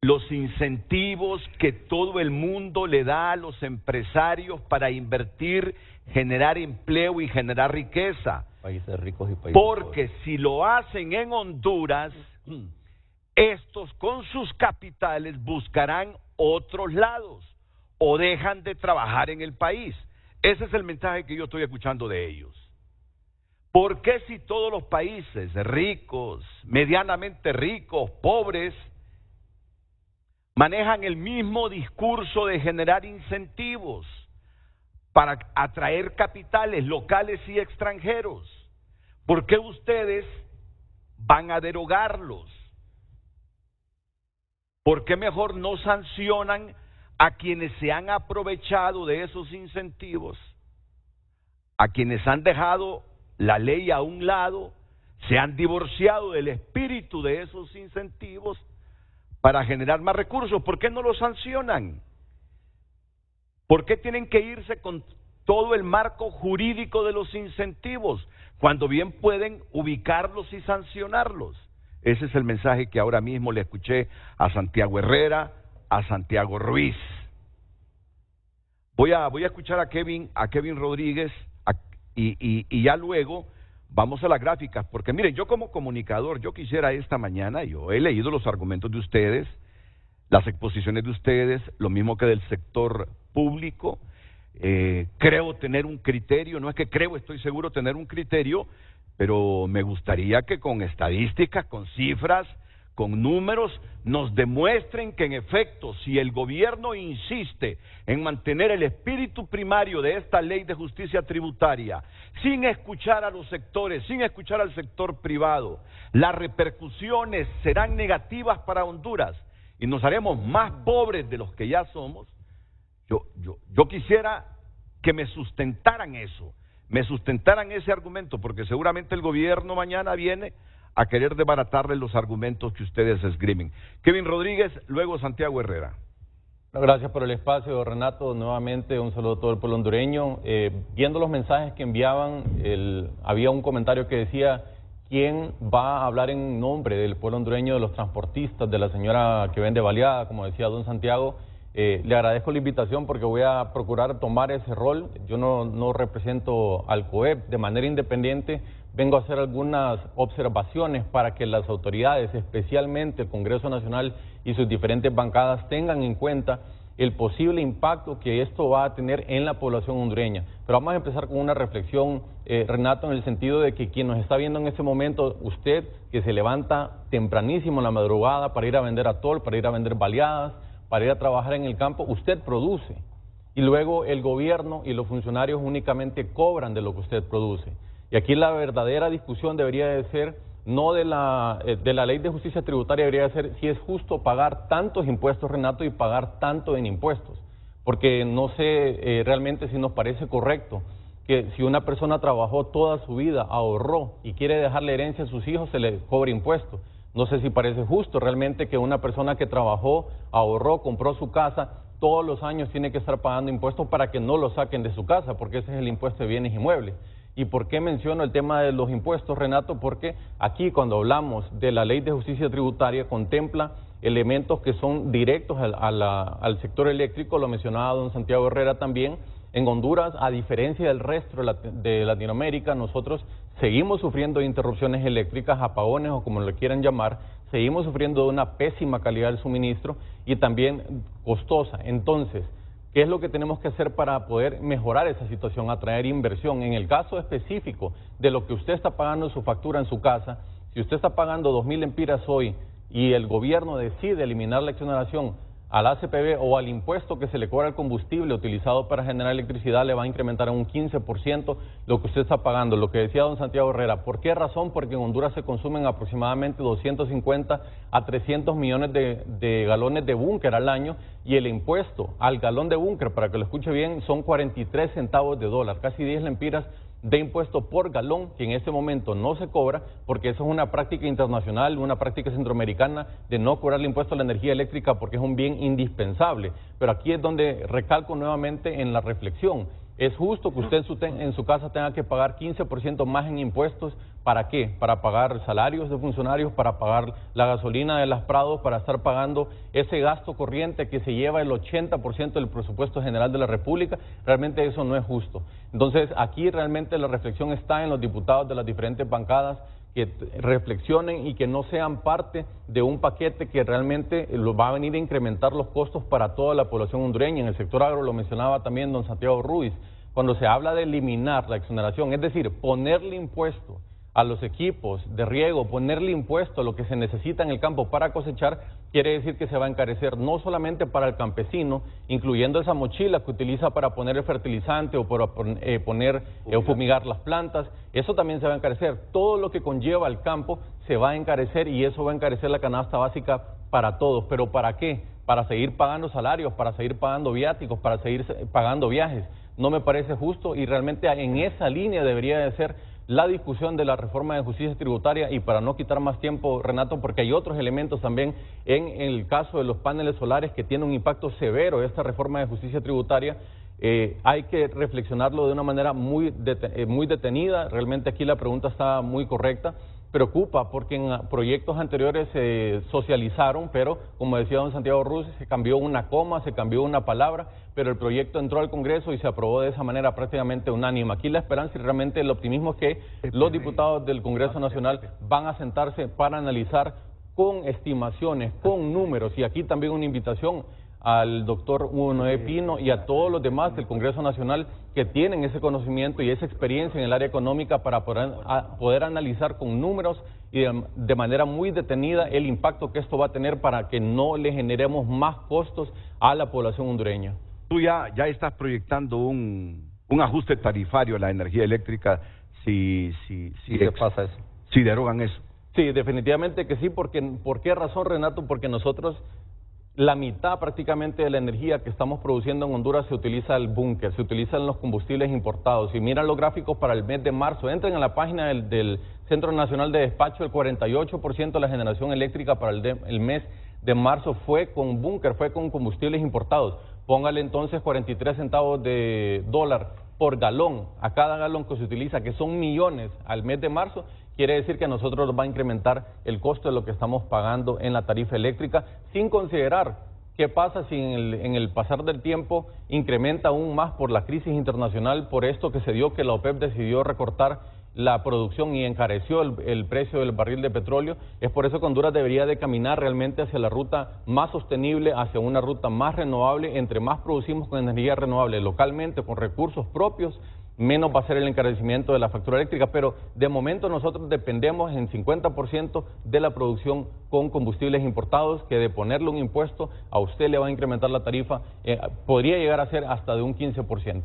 los incentivos que todo el mundo le da a los empresarios para invertir, generar empleo y generar riqueza. Países ricos y países Porque pobres. si lo hacen en Honduras, estos con sus capitales buscarán otros lados o dejan de trabajar en el país. Ese es el mensaje que yo estoy escuchando de ellos. ¿Por qué si todos los países ricos, medianamente ricos, pobres, manejan el mismo discurso de generar incentivos para atraer capitales locales y extranjeros? ¿Por qué ustedes van a derogarlos? ¿Por qué mejor no sancionan a quienes se han aprovechado de esos incentivos? A quienes han dejado la ley a un lado, se han divorciado del espíritu de esos incentivos para generar más recursos. ¿Por qué no los sancionan? ¿Por qué tienen que irse con todo el marco jurídico de los incentivos cuando bien pueden ubicarlos y sancionarlos? Ese es el mensaje que ahora mismo le escuché a Santiago Herrera, a Santiago Ruiz. Voy a escuchar a Kevin Rodríguez y ya luego vamos a las gráficas, porque miren, yo como comunicador, yo quisiera esta mañana, yo he leído los argumentos de ustedes, las exposiciones de ustedes, lo mismo que del sector público. Creo tener un criterio, no es que creo, estoy seguro tener un criterio, pero me gustaría que con estadísticas, con cifras, con números, nos demuestren que en efecto, si el gobierno insiste en mantener el espíritu primario de esta ley de justicia tributaria, sin escuchar a los sectores, sin escuchar al sector privado, las repercusiones serán negativas para Honduras y nos haremos más pobres de los que ya somos. Yo quisiera que me sustentaran eso, me sustentaran ese argumento, porque seguramente el gobierno mañana viene a querer desbaratarle los argumentos que ustedes esgrimen. Kevin Rodríguez, luego Santiago Herrera. Gracias por el espacio, Renato. Nuevamente un saludo a todo el pueblo hondureño. Viendo los mensajes que enviaban, había un comentario que decía: ¿quién va a hablar en nombre del pueblo hondureño, de los transportistas, de la señora que vende baleada, como decía don Santiago? Le agradezco la invitación porque voy a procurar tomar ese rol. Yo no represento al COEP de manera independiente. Vengo a hacer algunas observaciones para que las autoridades, especialmente el Congreso Nacional y sus diferentes bancadas, tengan en cuenta el posible impacto que esto va a tener en la población hondureña. Pero vamos a empezar con una reflexión, Renato, en el sentido de que quien nos está viendo en este momento, usted que se levanta tempranísimo en la madrugada para ir a vender atol, para ir a vender baleadas, para ir a trabajar en el campo, usted produce. Y luego el gobierno y los funcionarios únicamente cobran de lo que usted produce. Y aquí la verdadera discusión debería de ser, no de la ley de justicia tributaria, debería de ser si es justo pagar tantos impuestos, Renato, y pagar tanto en impuestos. Porque no sé realmente si nos parece correcto que si una persona trabajó toda su vida, ahorró y quiere dejarle herencia a sus hijos, se le cobre impuestos. No sé si parece justo realmente que una persona que trabajó, ahorró, compró su casa, todos los años tiene que estar pagando impuestos para que no lo saquen de su casa, porque ese es el impuesto de bienes inmuebles. ¿Y por qué menciono el tema de los impuestos, Renato? Porque aquí cuando hablamos de la ley de justicia tributaria contempla elementos que son directos al sector eléctrico, lo mencionaba don Santiago Herrera también. En Honduras, a diferencia del resto de Latinoamérica, nosotros seguimos sufriendo interrupciones eléctricas, apagones o como lo quieran llamar, seguimos sufriendo de una pésima calidad del suministro y también costosa. Entonces, ¿Qué es lo que tenemos que hacer para poder mejorar esa situación, atraer inversión? En el caso específico de lo que usted está pagando en su factura en su casa, si usted está pagando 2.000 lempiras hoy y el gobierno decide eliminar la exoneración al ACPB o al impuesto que se le cobra al combustible utilizado para generar electricidad, le va a incrementar en un 15% lo que usted está pagando. Lo que decía don Santiago Herrera, ¿por qué razón? Porque en Honduras se consumen aproximadamente 250 a 300 millones de galones de búnker al año, y el impuesto al galón de búnker, para que lo escuche bien, son 43 centavos de dólar, casi 10 lempiras de impuesto por galón, que en este momento no se cobra, porque eso es una práctica internacional, una práctica centroamericana de no cobrar el impuesto a la energía eléctrica porque es un bien indispensable. Pero aquí es donde recalco nuevamente en la reflexión. ¿Es justo que usted en su casa tenga que pagar 15% más en impuestos? ¿Para qué? Para pagar salarios de funcionarios, para pagar la gasolina de las Prados, para estar pagando ese gasto corriente que se lleva el 80% del presupuesto general de la República. Realmente eso no es justo. Entonces, aquí realmente la reflexión está en los diputados de las diferentes bancadas, que reflexionen y que no sean parte de un paquete que realmente va a venir a incrementar los costos para toda la población hondureña. En el sector agro, lo mencionaba también don Santiago Ruiz, cuando se habla de eliminar la exoneración, es decir, ponerle impuesto a los equipos de riego, ponerle impuesto a lo que se necesita en el campo para cosechar, quiere decir que se va a encarecer no solamente para el campesino, incluyendo esa mochila que utiliza para poner el fertilizante o para fumigar las plantas, eso también se va a encarecer. Todo lo que conlleva el campo se va a encarecer, y eso va a encarecer la canasta básica para todos. ¿Pero para qué? Para seguir pagando salarios, para seguir pagando viáticos, para seguir pagando viajes. No me parece justo, y realmente en esa línea debería de ser la discusión de la reforma de justicia tributaria. Y para no quitar más tiempo, Renato, porque hay otros elementos también en el caso de los paneles solares que tiene un impacto severo esta reforma de justicia tributaria, hay que reflexionarlo de una manera muy detenida. Realmente aquí la pregunta está muy correcta. Preocupa porque en proyectos anteriores se socializaron, pero como decía don Santiago Ruiz, se cambió una coma, se cambió una palabra, pero el proyecto entró al Congreso y se aprobó de esa manera prácticamente unánime. Aquí la esperanza y realmente el optimismo es que los diputados del Congreso Nacional van a sentarse para analizar con estimaciones, con números, y aquí también una invitación al doctor Hugo Noé Pino y a todos los demás del Congreso Nacional que tienen ese conocimiento y esa experiencia en el área económica para poder analizar con números y de manera muy detenida el impacto que esto va a tener para que no le generemos más costos a la población hondureña. Tú ya estás proyectando un ajuste tarifario a la energía eléctrica si pasa eso. Si derogan eso. Sí, definitivamente que sí. ¿Por qué razón, Renato? Porque nosotros, la mitad prácticamente de la energía que estamos produciendo en Honduras se utiliza el búnker, se utilizan los combustibles importados. Si miran los gráficos para el mes de marzo, entren a la página del Centro Nacional de Despacho, el 48% de la generación eléctrica para el mes de marzo fue con búnker, fue con combustibles importados. Póngale entonces 43 centavos de dólar por galón a cada galón que se utiliza, que son millones al mes de marzo. Quiere decir que a nosotros nos va a incrementar el costo de lo que estamos pagando en la tarifa eléctrica, sin considerar qué pasa si en el pasar del tiempo incrementa aún más por la crisis internacional, por esto que se dio, que la OPEP decidió recortar la producción y encareció el precio del barril de petróleo. Es por eso que Honduras debería de caminar realmente hacia la ruta más sostenible, hacia una ruta más renovable. Entre más producimos con energía renovable localmente, con recursos propios, menos va a ser el encarecimiento de la factura eléctrica, pero de momento nosotros dependemos en 50% de la producción con combustibles importados, que de ponerle un impuesto a usted le va a incrementar la tarifa, podría llegar a ser hasta de un 15%.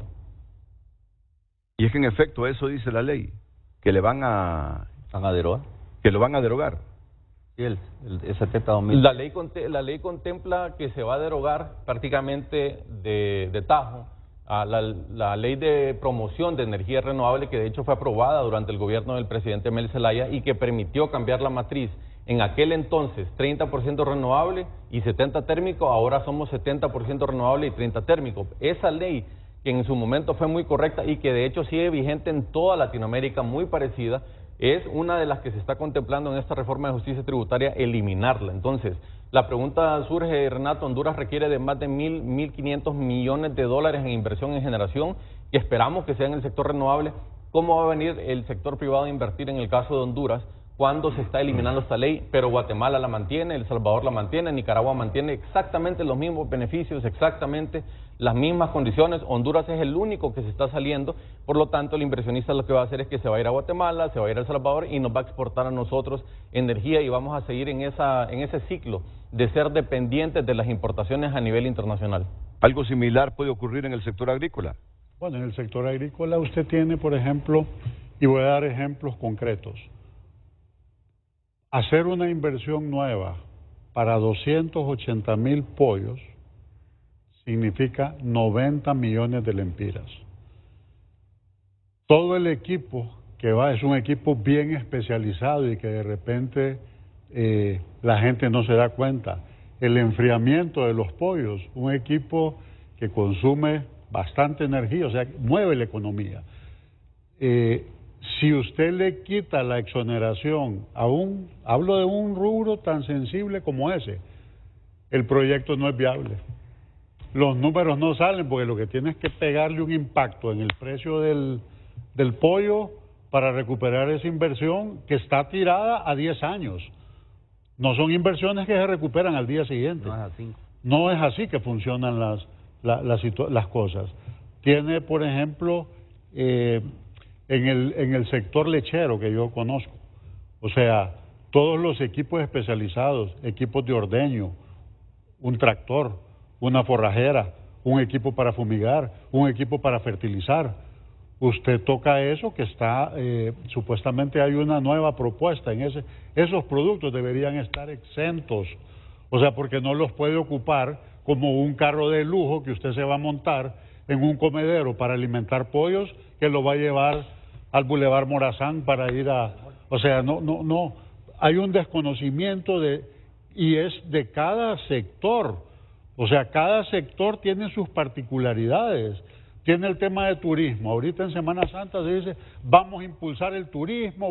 Y es que en efecto eso dice la ley, que le van a derogar. Que lo van a derogar. Sí, el 70-2000. La ley contempla que se va a derogar prácticamente de tajo a la ley de promoción de energía renovable, que de hecho fue aprobada durante el gobierno del presidente Mel Zelaya y que permitió cambiar la matriz. En aquel entonces 30% renovable y 70% térmico, ahora somos 70% renovable y 30% térmico. Esa ley, que en su momento fue muy correcta y que de hecho sigue vigente en toda Latinoamérica, muy parecida, es una de las que se está contemplando en esta reforma de justicia tributaria, eliminarla. Entonces, la pregunta surge, Renato, Honduras requiere de más de 1.500 millones de dólares en inversión en generación, que esperamos que sea en el sector renovable. ¿Cómo va a venir el sector privado a invertir en el caso de Honduras cuando se está eliminando esta ley, pero Guatemala la mantiene, El Salvador la mantiene, Nicaragua mantiene exactamente los mismos beneficios, exactamente las mismas condiciones. Honduras es el único que se está saliendo, por lo tanto el inversionista lo que va a hacer es que se va a ir a Guatemala, se va a ir a El Salvador y nos va a exportar a nosotros energía y vamos a seguir en ese ciclo de ser dependientes de las importaciones a nivel internacional. ¿Algo similar puede ocurrir en el sector agrícola? Bueno, en el sector agrícola usted tiene, por ejemplo, y voy a dar ejemplos concretos, hacer una inversión nueva para 280,000 pollos significa 90 millones de lempiras. Todo el equipo que va es un equipo bien especializado y que de repente la gente no se da cuenta. El enfriamiento de los pollos, un equipo que consume bastante energía, o sea, mueve la economía. Si usted le quita la exoneración hablo de un rubro tan sensible como ese, el proyecto no es viable. Los números no salen porque lo que tiene es que pegarle un impacto en el precio del pollo para recuperar esa inversión que está tirada a 10 años. No son inversiones que se recuperan al día siguiente. No es así. No es así que funcionan las cosas. Tiene, por ejemplo, en el sector lechero que yo conozco, o sea, todos los equipos especializados, equipos de ordeño, un tractor, una forrajera, un equipo para fumigar, un equipo para fertilizar. Usted toca eso que está, supuestamente hay una nueva propuesta en esos productos deberían estar exentos, o sea, porque no los puede ocupar como un carro de lujo que usted se va a montar en un comedero para alimentar pollos que lo va a llevar al Boulevard Morazán para ir o sea, no, hay un desconocimiento y es de cada sector, o sea, cada sector tiene sus particularidades. Tiene el tema de turismo. Ahorita en Semana Santa se dice, vamos a impulsar el turismo,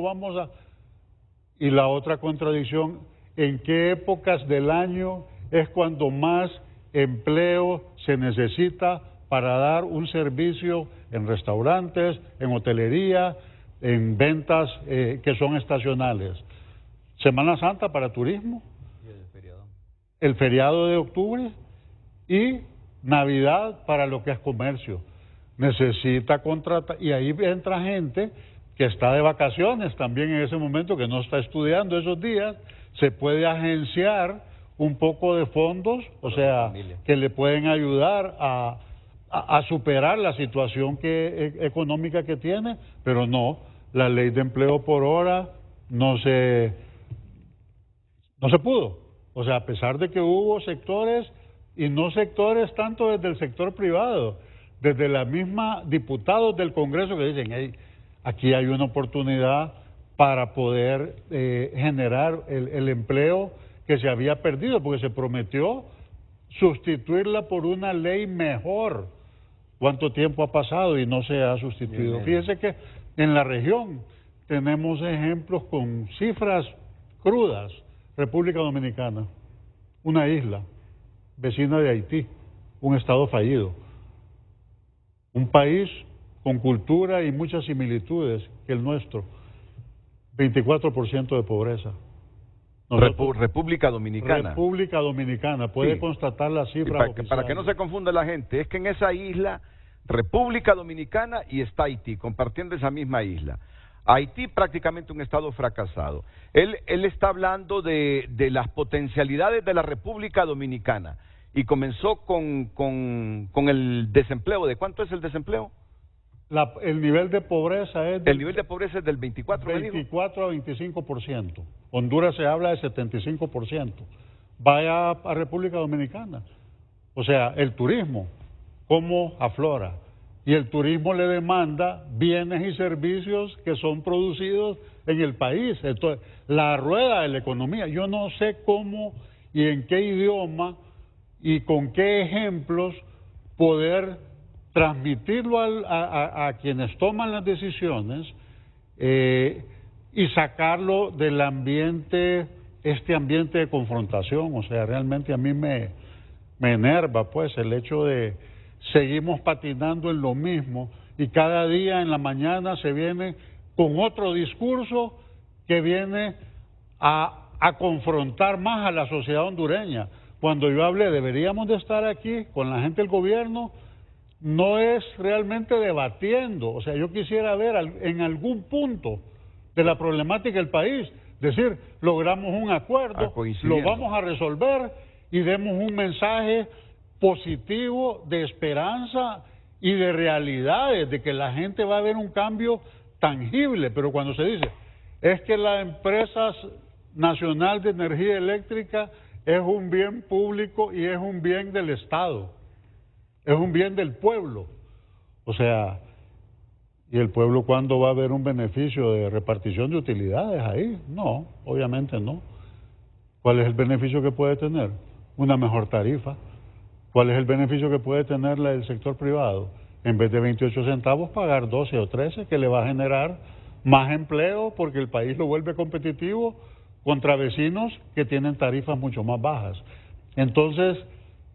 Y la otra contradicción, ¿en qué épocas del año es cuando más empleo se necesita para dar un servicio en restaurantes, en hotelería, en ventas que son estacionales? Semana Santa para turismo, el feriado de octubre y Navidad para lo que es comercio. Necesita contratar, y ahí entra gente que está de vacaciones también en ese momento, que no está estudiando esos días, se puede agenciar un poco de fondos, o sea, que le pueden ayudar a superar la situación económica que tiene, pero no, la ley de empleo por hora no se pudo. O sea, a pesar de que hubo sectores, y no sectores tanto desde el sector privado, desde la misma diputados del Congreso que dicen, hey, aquí hay una oportunidad para poder generar el empleo que se había perdido, porque se prometió sustituirla por una ley mejor. ¿Cuánto tiempo ha pasado y no se ha sustituido? Fíjese que en la región tenemos ejemplos con cifras crudas. República Dominicana, una isla vecina de Haití, un estado fallido. Un país con cultura y muchas similitudes que el nuestro, 24% de pobreza. República Dominicana. República Dominicana, puede constatar la cifra para que no se confunda la gente, es que en esa isla, República Dominicana y está Haití, compartiendo esa misma isla. Haití prácticamente un estado fracasado. Él está hablando de las potencialidades de la República Dominicana. Y comenzó con el desempleo. ¿De cuánto es el desempleo? El nivel de pobreza es... El nivel de pobreza es del 24, 24 a 25%. Honduras se habla de 75%. Vaya a República Dominicana. O sea, el turismo, ¿cómo aflora? Y el turismo le demanda bienes y servicios que son producidos en el país. Entonces, la rueda de la economía. Yo no sé cómo y en qué idioma y con qué ejemplos poder transmitirlo a quienes toman las decisiones y sacarlo del ambiente, este ambiente de confrontación. O sea, realmente a mí me enerva pues el hecho de seguimos patinando en lo mismo y cada día en la mañana se viene con otro discurso que viene a confrontar más a la sociedad hondureña. Cuando yo hablé, deberíamos de estar aquí con la gente del gobierno, no es realmente debatiendo. O sea, yo quisiera ver en algún punto de la problemática del país, decir, logramos un acuerdo, lo vamos a resolver y demos un mensaje positivo de esperanza y de realidades, de que la gente va a ver un cambio tangible. Pero cuando se dice, es que la empresa nacional de energía eléctrica es un bien público y es un bien del Estado, es un bien del pueblo. O sea, ¿y el pueblo cuándo va a ver un beneficio de repartición de utilidades ahí? No, obviamente no. ¿Cuál es el beneficio que puede tener? Una mejor tarifa. ¿Cuál es el beneficio que puede tener el sector privado? En vez de 28 centavos, pagar 12 o 13, que le va a generar más empleo porque el país lo vuelve competitivo contra vecinos que tienen tarifas mucho más bajas. Entonces,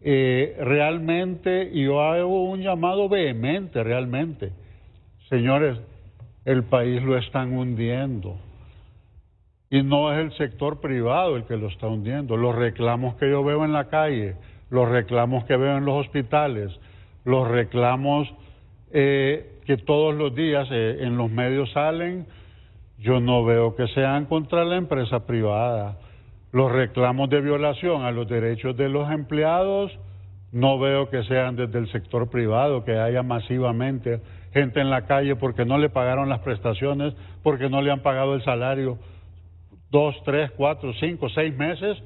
realmente, yo hago un llamado vehemente, realmente. Señores, el país lo están hundiendo. Y no es el sector privado el que lo está hundiendo. Los reclamos que yo veo en la calle, los reclamos que veo en los hospitales, los reclamos que todos los días en los medios salen, yo no veo que sean contra la empresa privada. Los reclamos de violación a los derechos de los empleados, no veo que sean desde el sector privado, que haya masivamente gente en la calle porque no le pagaron las prestaciones, porque no le han pagado el salario 2, 3, 4, 5, 6 meses.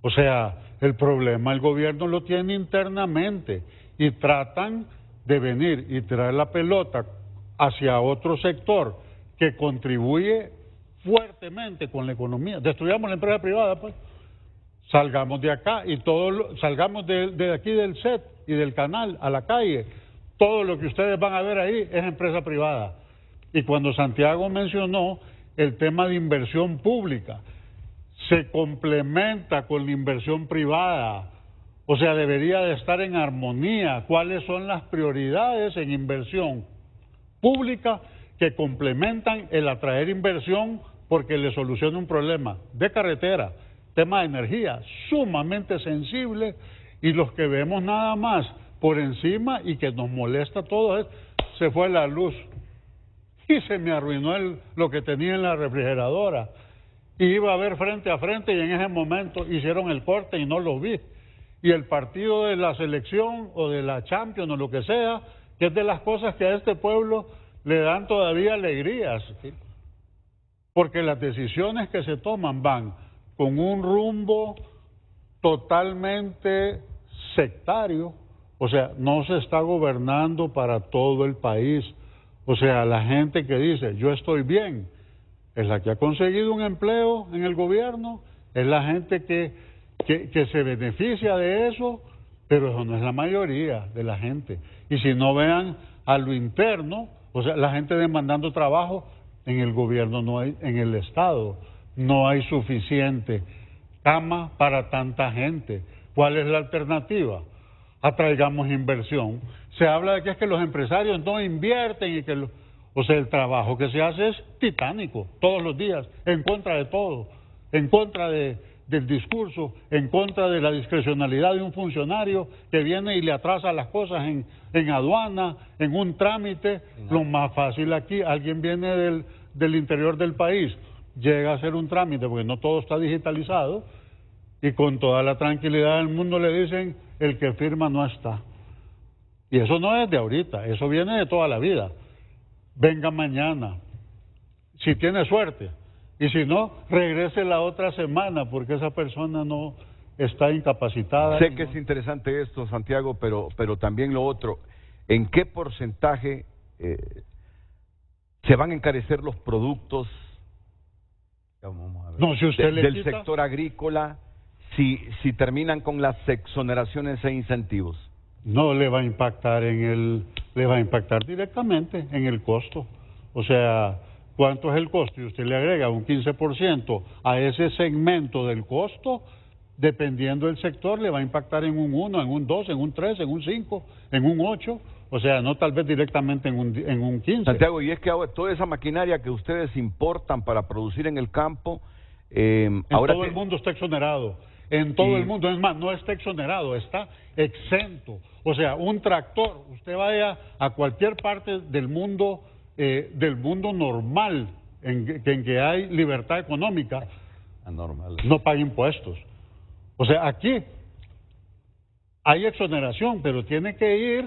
O sea, el problema el gobierno lo tiene internamente y tratan de venir y tirar la pelota hacia otro sector que contribuye fuertemente con la economía. Destruyamos la empresa privada, pues. Salgamos de acá y salgamos de aquí del set y del canal a la calle. Todo lo que ustedes van a ver ahí es empresa privada. Y cuando Santiago mencionó el tema de inversión pública, se complementa con la inversión privada. O sea, debería de estar en armonía. ¿Cuáles son las prioridades en inversión pública que complementan el atraer inversión porque le soluciona un problema de carretera, tema de energía, sumamente sensible, y los que vemos nada más por encima y que nos molesta todo es, se fue la luz y se me arruinó lo que tenía en la refrigeradora y iba a ver frente a frente y en ese momento hicieron el corte y no lo vi. Y el partido de la selección o de la Champions o lo que sea, que es de las cosas que a este pueblo le dan todavía alegrías, porque las decisiones que se toman van con un rumbo totalmente sectario. O sea, no se está gobernando para todo el país. O sea, la gente que dice, yo estoy bien, es la que ha conseguido un empleo en el gobierno, es la gente que se beneficia de eso, pero eso no es la mayoría de la gente. Y si no vean a lo interno, o sea, la gente demandando trabajo en el gobierno, no hay, en el Estado, no hay suficiente cama para tanta gente. ¿Cuál es la alternativa? Atraigamos inversión. Se habla de que es que los empresarios no invierten y que o sea, el trabajo que se hace es titánico, todos los días, en contra de todo, en contra del discurso, en contra de la discrecionalidad de un funcionario que viene y le atrasa las cosas en aduana, en un trámite. Lo más fácil aquí, alguien viene del interior del país, llega a hacer un trámite, porque no todo está digitalizado, y con toda la tranquilidad del mundo le dicen, el que firma no está. Y eso no es de ahorita, eso viene de toda la vida. Venga mañana, si tiene suerte, y si no, regrese la otra semana, porque esa persona no está incapacitada. Sé que es interesante esto, Santiago, pero también lo otro, ¿en qué porcentaje se van a encarecer los productos no, si usted del sector agrícola si terminan con las exoneraciones e incentivos? No, le va a impactar le va a impactar directamente en el costo. O sea, ¿cuánto es el costo? Y usted le agrega un 15% a ese segmento del costo, dependiendo del sector, le va a impactar en un 1, en un 2, en un 3, en un 5, en un 8, o sea, no tal vez directamente en un 15. Santiago, y es que ahora toda esa maquinaria que ustedes importan para producir en el campo, ahora todo el mundo está exonerado, en todo el mundo, es más, no está exonerado, está exento. O sea, un tractor, usted vaya a cualquier parte del mundo normal, en que hay libertad económica, anormal, no paga impuestos. O sea, aquí hay exoneración, pero tiene que ir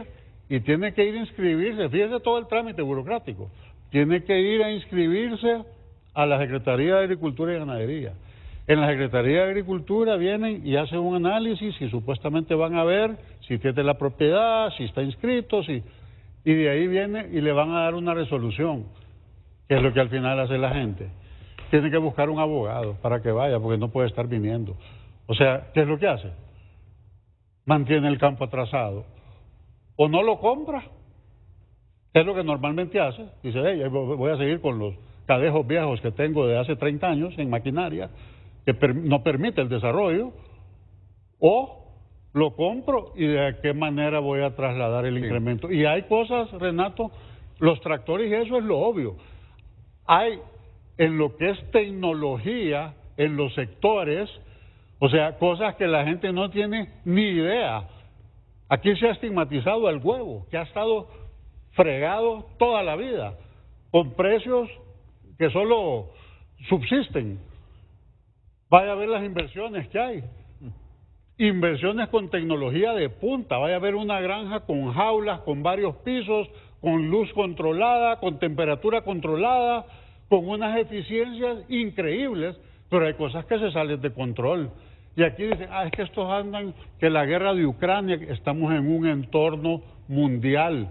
a inscribirse. Fíjese todo el trámite burocrático. Tiene que ir a inscribirse a la Secretaría de Agricultura y Ganadería. En la Secretaría de Agricultura vienen y hacen un análisis y supuestamente van a ver si tiene la propiedad, si está inscrito, y de ahí viene y le van a dar una resolución, que es lo que al final hace la gente. Tiene que buscar un abogado para que vaya, porque no puede estar viniendo. O sea, ¿qué es lo que hace? Mantiene el campo atrasado. O no lo compra, que es lo que normalmente hace. Dice, hey, voy a seguir con los cadejos viejos que tengo de hace 30 años en maquinaria, que no permite el desarrollo. O lo compro y de qué manera voy a trasladar el incremento. Y hay cosas, Renato, los tractores y eso es lo obvio. Hay en lo que es tecnología, en los sectores, o sea, cosas que la gente no tiene ni idea. Aquí se ha estigmatizado el huevo, que ha estado fregado toda la vida, con precios que solo subsisten. Vaya a ver las inversiones que hay. Inversiones con tecnología de punta. Vaya a ver una granja con jaulas, con varios pisos, con luz controlada, con temperatura controlada, con unas eficiencias increíbles, pero hay cosas que se salen de control. Y aquí dicen, es que estos andan, que la guerra de Ucrania, estamos en un entorno mundial,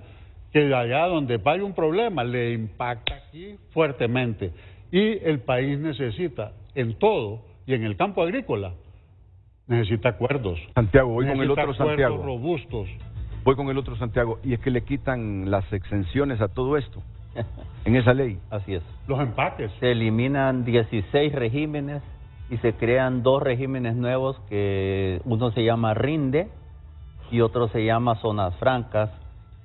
que de allá donde vaya un problema le impacta aquí fuertemente. Y el país necesita, en todo, y en el campo agrícola, necesita acuerdos. Santiago, voy con el otro Santiago. Robustos. Voy con el otro Santiago, y es que le quitan las exenciones a todo esto, en esa ley. Así es. Los empaques. Se eliminan 16 regímenes y se crean 2 regímenes nuevos, que uno se llama RINDE y otro se llama zonas francas.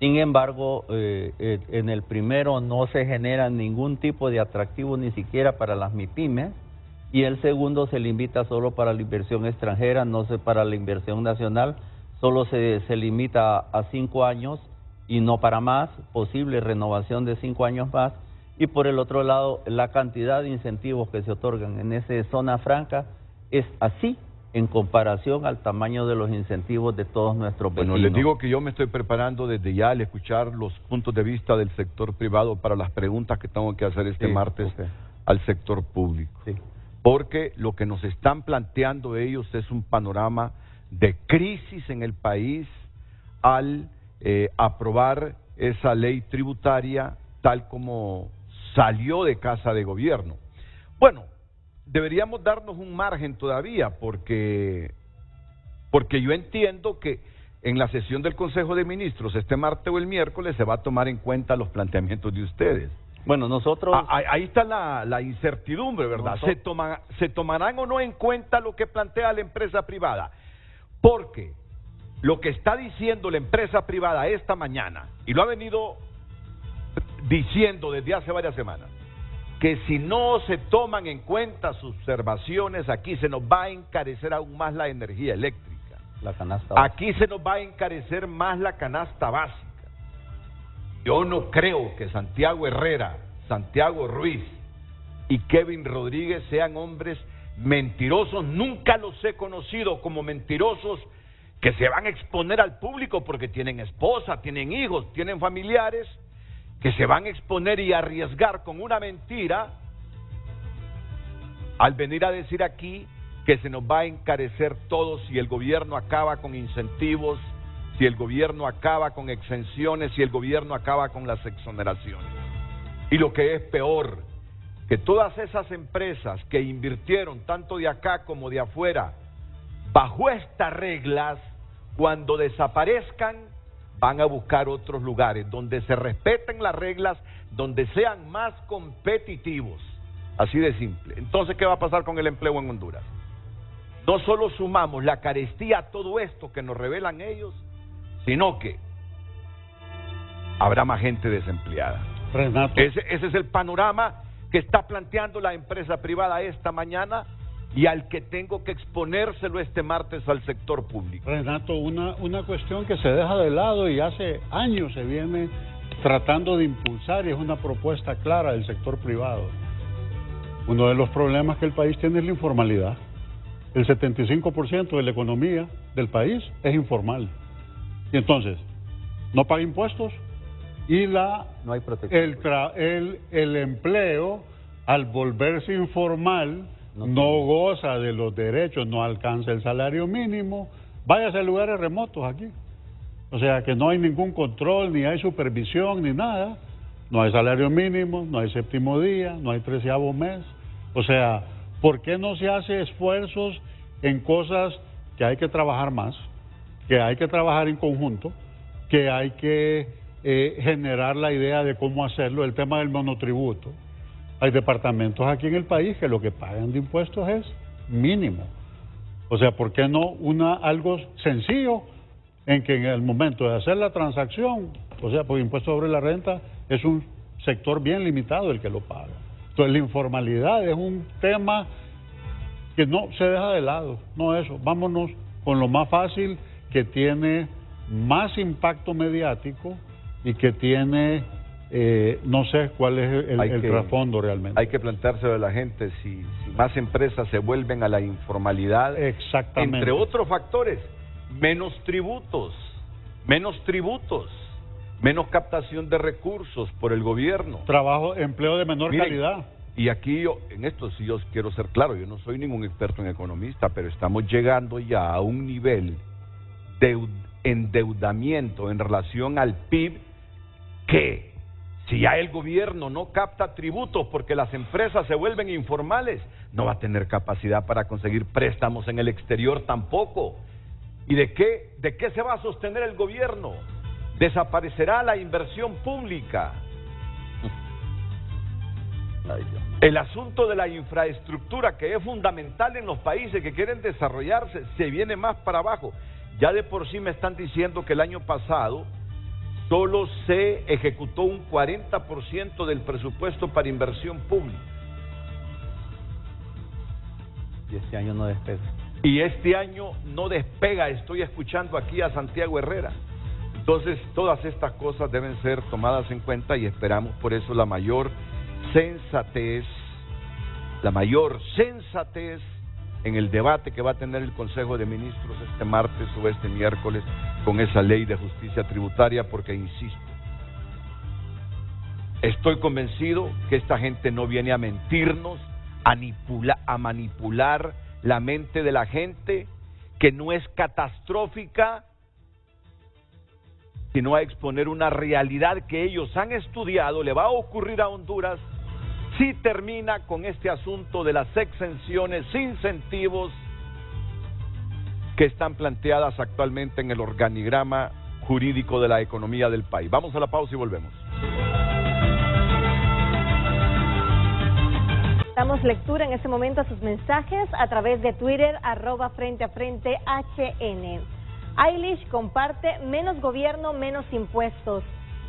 Sin embargo, en el primero no se genera ningún tipo de atractivo ni siquiera para las MIPYMES, y el segundo se limita solo para la inversión extranjera, no se para la inversión nacional, solo se limita a 5 años y no para más, posible renovación de 5 años más. Y por el otro lado, la cantidad de incentivos que se otorgan en esa zona franca es así en comparación al tamaño de los incentivos de todos nuestros vecinos. Bueno, les digo que yo me estoy preparando desde ya al escuchar los puntos de vista del sector privado para las preguntas que tengo que hacer este martes al sector público. Sí. Porque lo que nos están planteando ellos es un panorama de crisis en el país al aprobar esa ley tributaria tal como salió de Casa de Gobierno. Bueno, deberíamos darnos un margen todavía porque yo entiendo que en la sesión del Consejo de Ministros este martes o el miércoles se va a tomar en cuenta los planteamientos de ustedes. Bueno, nosotros... Ahí está la incertidumbre, ¿verdad? ¿Se tomarán o no en cuenta lo que plantea la empresa privada? Porque lo que está diciendo la empresa privada esta mañana, y lo ha venido diciendo desde hace varias semanas, que si no se toman en cuenta sus observaciones, aquí se nos va a encarecer aún más la energía eléctrica. La canasta básica. Aquí se nos va a encarecer más la canasta básica. Yo no creo que Santiago Herrera, Santiago Ruiz y Kevin Rodríguez sean hombres mentirosos. Nunca los he conocido como mentirosos que se van a exponer al público porque tienen esposa, tienen hijos, tienen familiares, que se van a exponer y arriesgar con una mentira al venir a decir aquí que se nos va a encarecer todo si el gobierno acaba con incentivos, si el gobierno acaba con exenciones, si el gobierno acaba con las exoneraciones. Y lo que es peor, que todas esas empresas que invirtieron tanto de acá como de afuera bajo estas reglas, cuando desaparezcan van a buscar otros lugares donde se respeten las reglas, donde sean más competitivos. Así de simple. Entonces, ¿qué va a pasar con el empleo en Honduras? no solo sumamos la carestía a todo esto que nos revelan ellos, sino que habrá más gente desempleada. Renato. Ese es el panorama que está planteando la empresa privada esta mañana y al que tengo que exponérselo este martes al sector público. Renato, una cuestión que se deja de lado y hace años se viene tratando de impulsar y es una propuesta clara del sector privado. Uno de los problemas que el país tiene es la informalidad. El 75% de la economía del país es informal. Y entonces, no paga impuestos y no hay protección. el empleo, al volverse informal, no goza de los derechos, no alcanza el salario mínimo. Váyase a lugares remotos aquí. O sea que no hay ningún control, ni hay supervisión, ni nada. No hay salario mínimo, no hay séptimo día, no hay 13avo mes. O sea, ¿por qué no se hace esfuerzos en cosas que hay que trabajar más, que hay que trabajar en conjunto, que hay que generar la idea de cómo hacerlo? El tema del monotributo. Hay departamentos aquí en el país que lo que pagan de impuestos es mínimo. O sea, ¿por qué no algo sencillo en que en el momento de hacer la transacción, o sea, por impuesto sobre la renta, es un sector bien limitado el que lo paga? Entonces la informalidad es un tema que no se deja de lado, no eso. Vámonos con lo más fácil, que tiene más impacto mediático y que tiene, no sé cuál es el trasfondo realmente. Hay que planteárselo a la gente, si más empresas se vuelven a la informalidad, exactamente, entre otros factores, menos tributos, menos captación de recursos por el gobierno. Trabajo, empleo de menor calidad. Y aquí en esto sí yo quiero ser claro, yo no soy ningún experto en economista, pero estamos llegando ya a un nivel de endeudamiento en relación al PIB que si ya el gobierno no capta tributos porque las empresas se vuelven informales, no va a tener capacidad para conseguir préstamos en el exterior tampoco. ¿Y de qué se va a sostener el gobierno? Desaparecerá la inversión pública. El asunto de la infraestructura, que es fundamental en los países que quieren desarrollarse, se viene más para abajo. Ya de por sí me están diciendo que el año pasado solo se ejecutó un 40% del presupuesto para inversión pública. Y este año no despega. Y este año no despega, estoy escuchando aquí a Santiago Herrera. Entonces, todas estas cosas deben ser tomadas en cuenta y esperamos por eso la mayor sensatez en el debate que va a tener el Consejo de Ministros este martes o este miércoles con esa ley de justicia tributaria, porque insisto, estoy convencido que esta gente no viene a mentirnos, a manipular la mente de la gente, que no es catastrófica, sino a exponer una realidad que ellos han estudiado, le va a ocurrir a Honduras si termina con este asunto de las exenciones, incentivos que están planteadas actualmente en el organigrama jurídico de la economía del país. Vamos a la pausa y volvemos. Damos lectura en este momento a sus mensajes a través de Twitter, @FrenteAFrenteHN. Eilish comparte: menos gobierno, menos impuestos.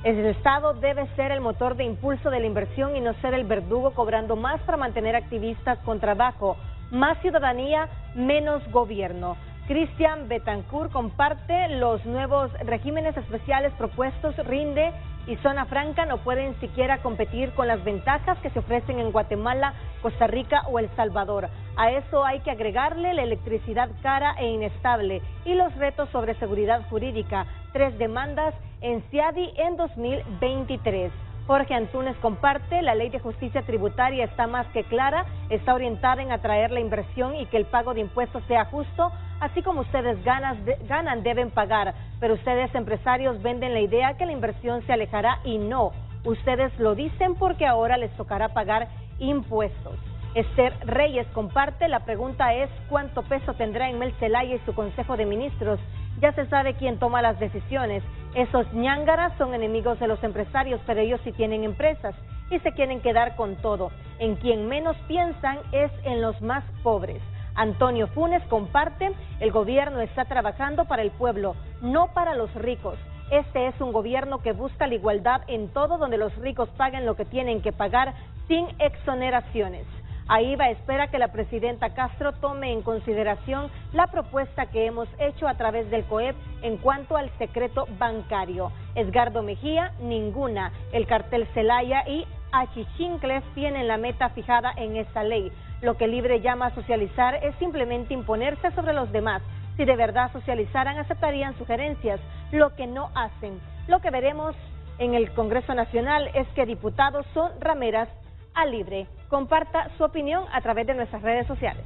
El Estado debe ser el motor de impulso de la inversión y no ser el verdugo cobrando más para mantener activistas con trabajo. Más ciudadanía, menos gobierno. Cristian Betancourt comparte: los nuevos regímenes especiales propuestos, Rinde y Zona Franca, no pueden siquiera competir con las ventajas que se ofrecen en Guatemala, Costa Rica o El Salvador. A eso hay que agregarle la electricidad cara e inestable y los retos sobre seguridad jurídica. 3 demandas en CIADI en 2023. Jorge Antunes comparte: la ley de justicia tributaria está más que clara, está orientada en atraer la inversión y que el pago de impuestos sea justo, así como ustedes ganan, deben pagar, pero ustedes empresarios venden la idea que la inversión se alejará y no, ustedes lo dicen porque ahora les tocará pagar impuestos. Esther Reyes comparte: la pregunta es ¿cuánto peso tendrá en Mel Zelaya y su Consejo de Ministros? Ya se sabe quién toma las decisiones. Esos ñángaras son enemigos de los empresarios, pero ellos sí tienen empresas y se quieren quedar con todo. En quien menos piensan es en los más pobres. Antonio Funes comparte: el gobierno está trabajando para el pueblo, no para los ricos. Este es un gobierno que busca la igualdad en todo, donde los ricos paguen lo que tienen que pagar sin exoneraciones. AIVA espera que la presidenta Castro tome en consideración la propuesta que hemos hecho a través del COEP en cuanto al secreto bancario. Edgardo Mejía: ninguna. El cartel Celaya y Achichincles tienen la meta fijada en esta ley. Lo que Libre llama socializar es simplemente imponerse sobre los demás. Si de verdad socializaran, aceptarían sugerencias, lo que no hacen. Lo que veremos en el Congreso Nacional es que diputados son rameras a Libre. Comparta su opinión a través de nuestras redes sociales.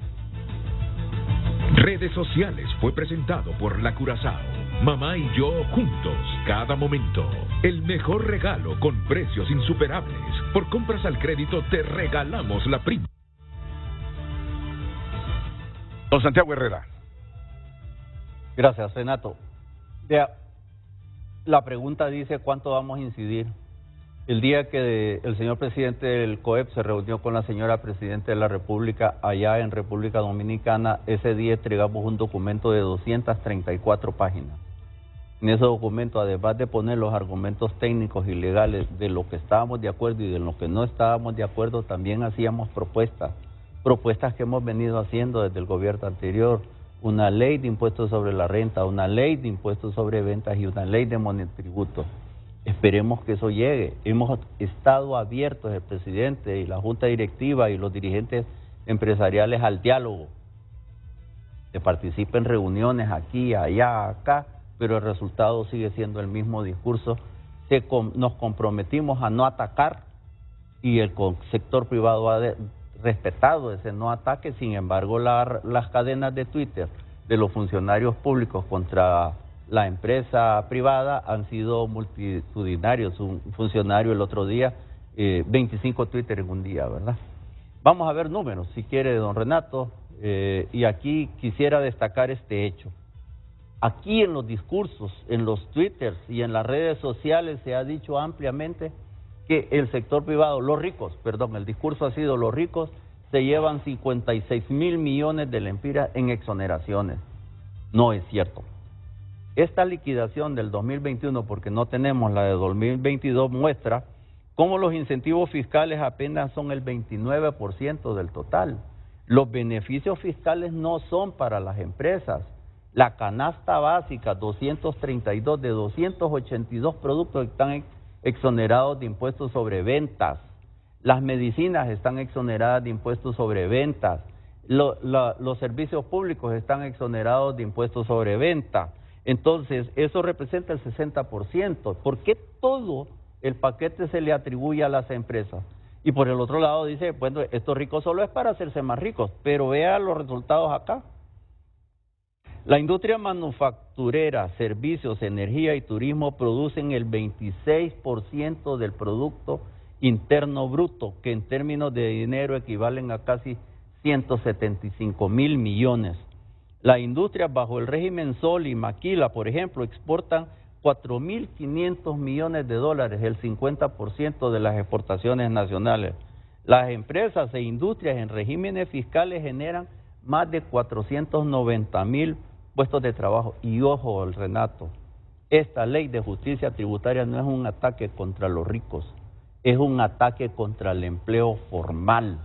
Redes sociales fue presentado por La Curazao. Mamá y yo juntos, cada momento. El mejor regalo con precios insuperables. Por compras al crédito te regalamos la prima. Don Santiago Herrera. Gracias, Renato. Vea, la pregunta dice cuánto vamos a incidir. El día que el señor presidente del COEP se reunió con la señora presidenta de la República allá en República Dominicana, ese día entregamos un documento de 234 páginas. En ese documento, además de poner los argumentos técnicos y legales de lo que estábamos de acuerdo y de lo que no estábamos de acuerdo, también hacíamos propuestas que hemos venido haciendo desde el gobierno anterior: una ley de impuestos sobre la renta, una ley de impuestos sobre ventas y una ley de monotributo. Esperemos que eso llegue. Hemos estado abiertos, el presidente y la junta directiva y los dirigentes empresariales, al diálogo. Se participa en reuniones aquí, allá, acá, pero el resultado sigue siendo el mismo discurso. Nos comprometimos a no atacar y el sector privado ha respetado ese no ataque. Sin embargo, las cadenas de Twitter de los funcionarios públicos contra la empresa privada han sido multitudinarios. Un funcionario el otro día, 25 Twitter en un día, ¿verdad? Vamos a ver números, si quiere, don Renato, y aquí quisiera destacar este hecho. Aquí en los discursos, en los Twitters y en las redes sociales se ha dicho ampliamente que el sector privado, los ricos, perdón, el discurso ha sido: los ricos se llevan 56.000 millones de lempiras en exoneraciones. No es cierto. Esta liquidación del 2021, porque no tenemos la de 2022, muestra cómo los incentivos fiscales apenas son el 29% del total. Los beneficios fiscales no son para las empresas. La canasta básica, 232 de 282 productos están exonerados de impuestos sobre ventas. Las medicinas están exoneradas de impuestos sobre ventas. Los servicios públicos están exonerados de impuestos sobre ventas. Entonces, eso representa el 60%. ¿Por qué todo el paquete se le atribuye a las empresas? Y por el otro lado dice, bueno, esto rico solo es para hacerse más ricos, pero vea los resultados acá. La industria manufacturera, servicios, energía y turismo producen el 26% del Producto Interno Bruto, que en términos de dinero equivalen a casi 175.000 millones. Las industrias bajo el régimen Sol y Maquila, por ejemplo, exportan 4.500 millones de dólares, el 50% de las exportaciones nacionales. Las empresas e industrias en regímenes fiscales generan más de 490.000 puestos de trabajo. Y ojo, Renato, esta ley de justicia tributaria no es un ataque contra los ricos, es un ataque contra el empleo formal,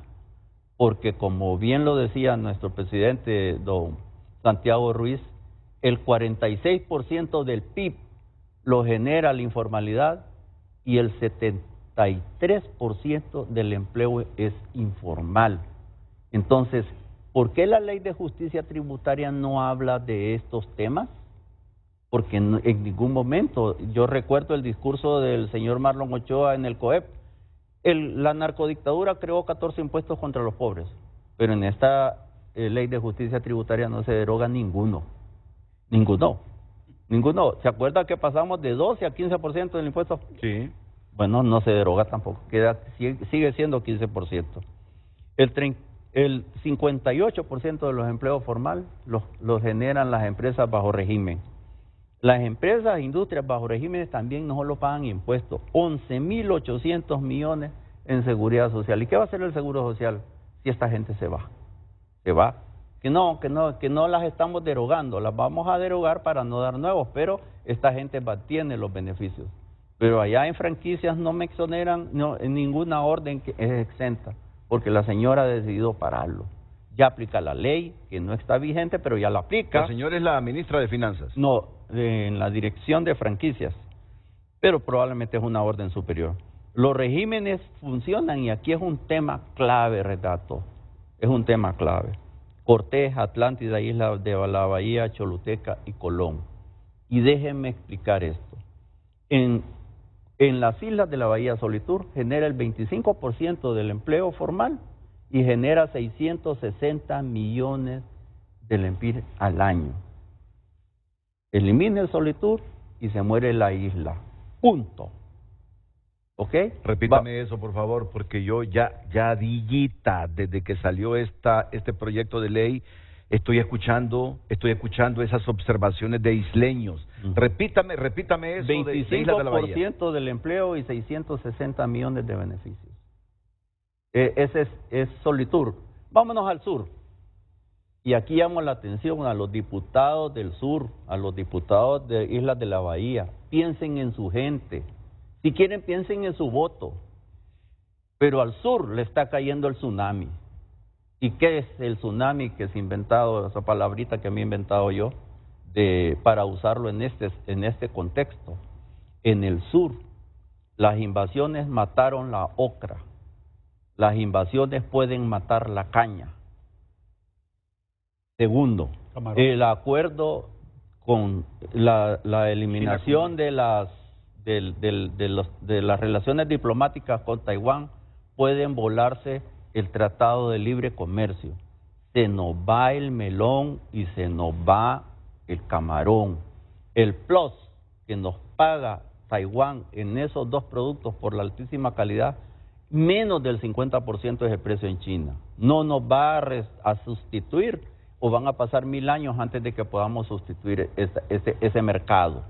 porque como bien lo decía nuestro presidente, don Santiago Ruiz, el 46% del PIB lo genera la informalidad y el 73% del empleo es informal. Entonces, ¿por qué la ley de justicia tributaria no habla de estos temas? Porque en ningún momento, yo recuerdo el discurso del señor Marlon Ochoa en el COEP, la narcodictadura creó 14 impuestos contra los pobres, pero en esta ley de justicia tributaria no se deroga ninguno. ¿Se acuerda que pasamos de 12 a 15% del impuesto? Sí. Bueno, no se deroga tampoco, sigue siendo 15%. El 58% de los empleos formales los generan las empresas bajo régimen. Las empresas e industrias bajo regímenes también no solo pagan impuestos, 11.800 millones en seguridad social. ¿Y qué va a hacer el seguro social si esta gente se va? Se va. que no las estamos derogando, las vamos a derogar para no dar nuevos, pero esta gente tiene los beneficios. Pero allá en franquicias no me exoneran, no, en ninguna orden que es exenta, porque la señora ha decidido pararlo. Ya aplica la ley, que no está vigente, pero ya la aplica. La señora es la ministra de Finanzas. No, en la dirección de franquicias, pero probablemente es una orden superior. Los regímenes funcionan y aquí es un tema clave, Renato, es un tema clave. Cortés, Atlántida, Isla de la Bahía, Choluteca y Colón. Y déjenme explicar esto. En las islas de la Bahía Solitur genera el 25% del empleo formal y genera 660 millones de lempiras al año. Elimina el Solitur y se muere la isla. Punto. ¿Ok? Repítame eso, por favor, porque yo ya Dillita, desde que salió este proyecto de ley, estoy escuchando esas observaciones de isleños. Repítame eso 25% de Islas de la Bahía. del empleo y 660 millones de beneficios. Ese es Solitur. Vámonos al sur. Y aquí llamo la atención a los diputados del sur, a los diputados de Islas de la Bahía. Piensen en su gente. Si quieren, piensen en su voto. Pero al sur le está cayendo el tsunami. ¿Y qué es el tsunami que se ha inventado, esa palabrita que me he inventado yo, para usarlo en este contexto? En el sur, las invasiones mataron la ocra. Las invasiones pueden matar la caña. Segundo, el acuerdo con la eliminación de las relaciones diplomáticas con Taiwán pueden volarse el Tratado de Libre Comercio. Se nos va el melón y se nos va el camarón. El plus que nos paga Taiwán en esos dos productos por la altísima calidad, menos del 50% es el precio en China. No nos va a sustituir, o van a pasar 1000 años antes de que podamos sustituir ese mercado.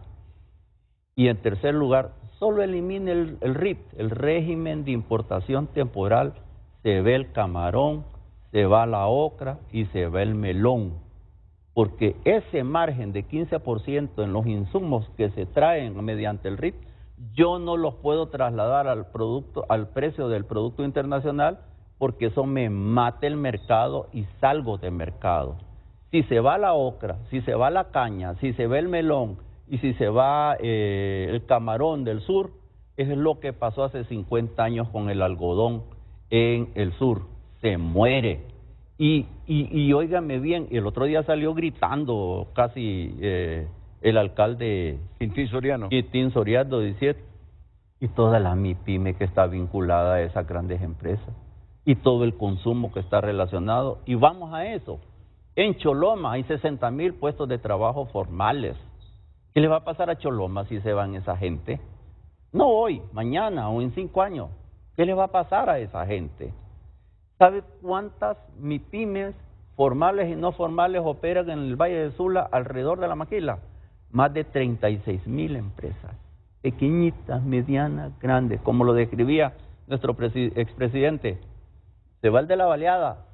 Y en tercer lugar, solo elimine el RIT, el régimen de importación temporal. Se ve el camarón, se va la ocra y se va el melón. Porque ese margen de 15% en los insumos que se traen mediante el RIT, yo no los puedo trasladar al precio del Producto Internacional, porque eso me mata el mercado y salgo del mercado. Si se va la ocra, si se va la caña, si se va el melón y si se va el camarón del sur, es lo que pasó hace 50 años con el algodón en el sur. Se muere. Y óigame bien, el otro día salió gritando casi el alcalde Quintín Soriano, diciendo, y toda la MIPYME que está vinculada a esas grandes empresas, y todo el consumo que está relacionado. Y vamos a eso. En Choloma hay 60,000 puestos de trabajo formales. ¿Qué le va a pasar a Choloma si se van esa gente? No hoy, mañana o en 5 años. ¿Qué le va a pasar a esa gente? ¿Sabe cuántas MIPYMES formales y no formales operan en el Valle de Sula alrededor de La Maquila? Más de 36,000 empresas, pequeñitas, medianas, grandes, como lo describía nuestro expresidente. Se va el de la baleada,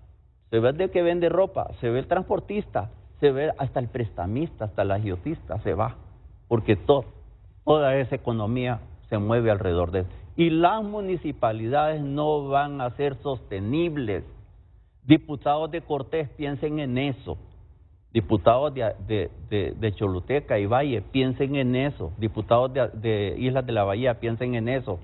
se ve el de que vende ropa, se ve el transportista, se ve hasta el prestamista, hasta el agiotista, se va, porque toda esa economía se mueve alrededor de eso. Y las municipalidades no van a ser sostenibles. Diputados de Cortés, piensen en eso. Diputados de Choluteca y Valle, piensen en eso. Diputados de Islas de la Bahía, piensen en eso.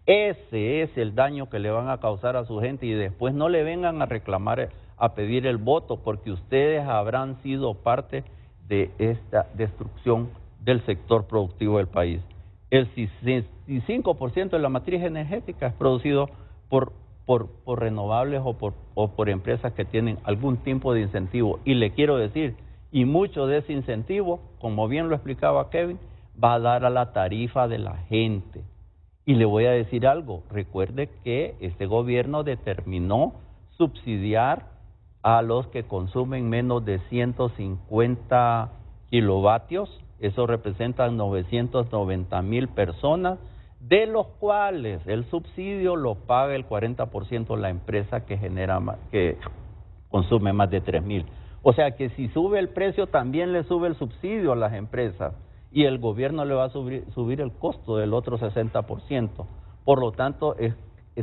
Ese es el daño que le van a causar a su gente, y después no le vengan a reclamar, a pedir el voto, porque ustedes habrán sido parte de esta destrucción del sector productivo del país. El 65% de la matriz energética es producido por renovables o por empresas que tienen algún tipo de incentivo. Y le quiero decir, y mucho de ese incentivo, como bien lo explicaba Kevin, va a dar a la tarifa de la gente. Y le voy a decir algo, recuerde que este gobierno determinó subsidiar a los que consumen menos de 150 kilovatios, eso representa 990,000 personas, de los cuales el subsidio lo paga el 40% la empresa que consume más de 3,000. O sea que si sube el precio, también le sube el subsidio a las empresas y el gobierno le va a subir el costo del otro 60%. Por lo tanto, es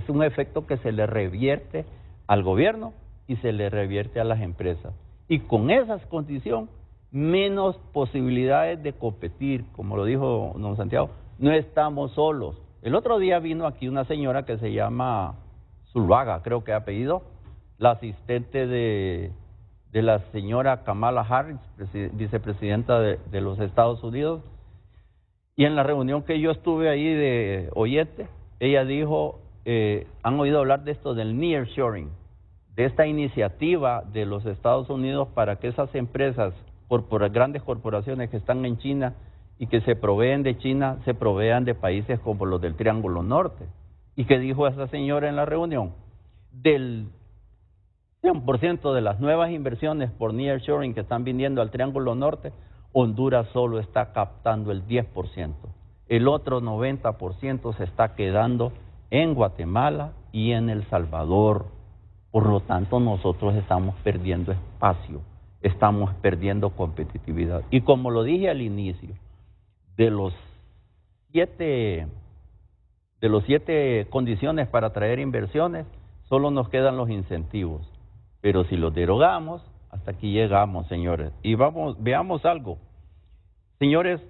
un efecto que se le revierte al gobierno y se le revierte a las empresas. Y con esas condiciones, menos posibilidades de competir, como lo dijo don Santiago, no estamos solos. El otro día vino aquí una señora que se llama Zuluaga, creo que apellido, la asistente de la señora Kamala Harris, vicepresidenta de los Estados Unidos, y en la reunión que yo estuve ahí de oyente, ella dijo, han oído hablar de esto del nearshoring, de esta iniciativa de los Estados Unidos para que esas empresas, por grandes corporaciones que están en China y que se proveen de China, se provean de países como los del Triángulo Norte. ¿Y qué dijo esa señora en la reunión? Del 100% de las nuevas inversiones por nearshoring que están viniendo al Triángulo Norte, Honduras solo está captando el 10%. El otro 90% se está quedando en Guatemala y en El Salvador. Por lo tanto, nosotros estamos perdiendo espacio, estamos perdiendo competitividad. Y como lo dije al inicio, de los siete condiciones para atraer inversiones, solo nos quedan los incentivos. Pero si los derogamos, hasta aquí llegamos, señores. Y veamos algo. Señores,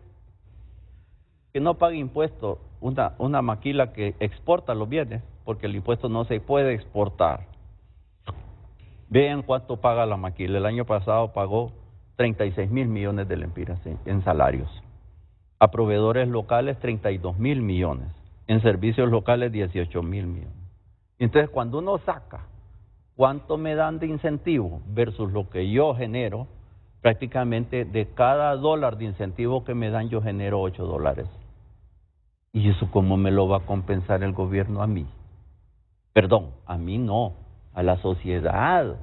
que no pague impuestos una maquila que exporta los bienes, porque el impuesto no se puede exportar. Vean cuánto paga la maquila. El año pasado pagó 36.000 millones de lempiras en salarios. A proveedores locales 32.000 millones. En servicios locales 18.000 millones. Entonces, cuando uno saca cuánto me dan de incentivo versus lo que yo genero, prácticamente de cada $1 de incentivo que me dan, yo genero $8. ¿Y eso cómo me lo va a compensar el gobierno a mí? Perdón, a mí no, a la sociedad,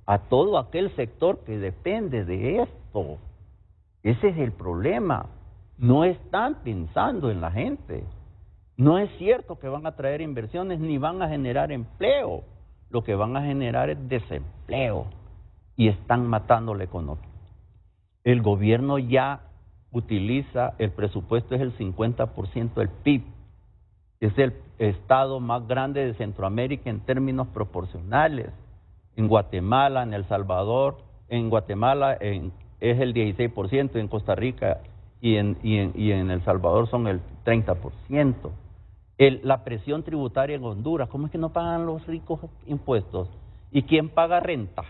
a todo aquel sector que depende de esto. Ese es el problema. No están pensando en la gente. No es cierto que van a traer inversiones ni van a generar empleo. Lo que van a generar es desempleo y están matando la economía. El gobierno ya utiliza, el presupuesto es el 50% del PIB. Es el estado más grande de Centroamérica en términos proporcionales. En Guatemala, en El Salvador, en Guatemala es el 16%, en Costa Rica y en El Salvador son el 30%. La presión tributaria en Honduras, ¿cómo es que no pagan los ricos impuestos? ¿Y quién paga renta?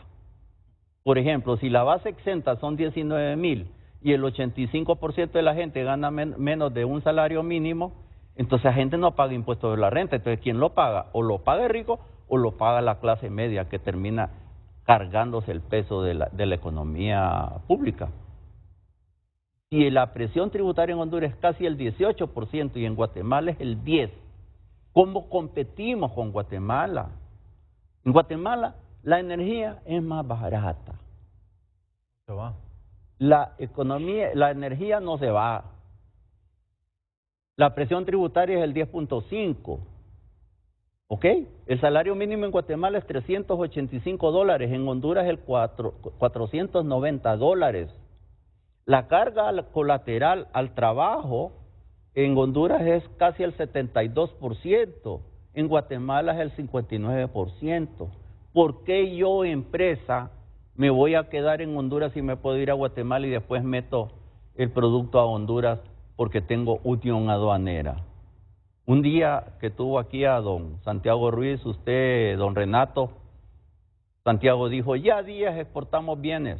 Por ejemplo, si la base exenta son 19.000 y el 85% de la gente gana menos de un salario mínimo, entonces la gente no paga impuestos de la renta. Entonces, ¿quién lo paga? O lo paga el rico o lo paga la clase media, que termina cargándose el peso de la economía pública. Y la presión tributaria en Honduras es casi el 18% y en Guatemala es el 10%. ¿Cómo competimos con Guatemala? En Guatemala la energía es más barata. Se va. La energía no se va. La presión tributaria es el 10.5%. ¿Ok? El salario mínimo en Guatemala es $385, en Honduras es el $490. La carga colateral al trabajo en Honduras es casi el 72%, en Guatemala es el 59%. ¿Por qué yo, empresa, me voy a quedar en Honduras y me puedo ir a Guatemala y después meto el producto a Honduras porque tengo unión aduanera? Un día que tuvo aquí a don Santiago Ruiz, usted, don Renato, Santiago dijo, ya días exportamos bienes.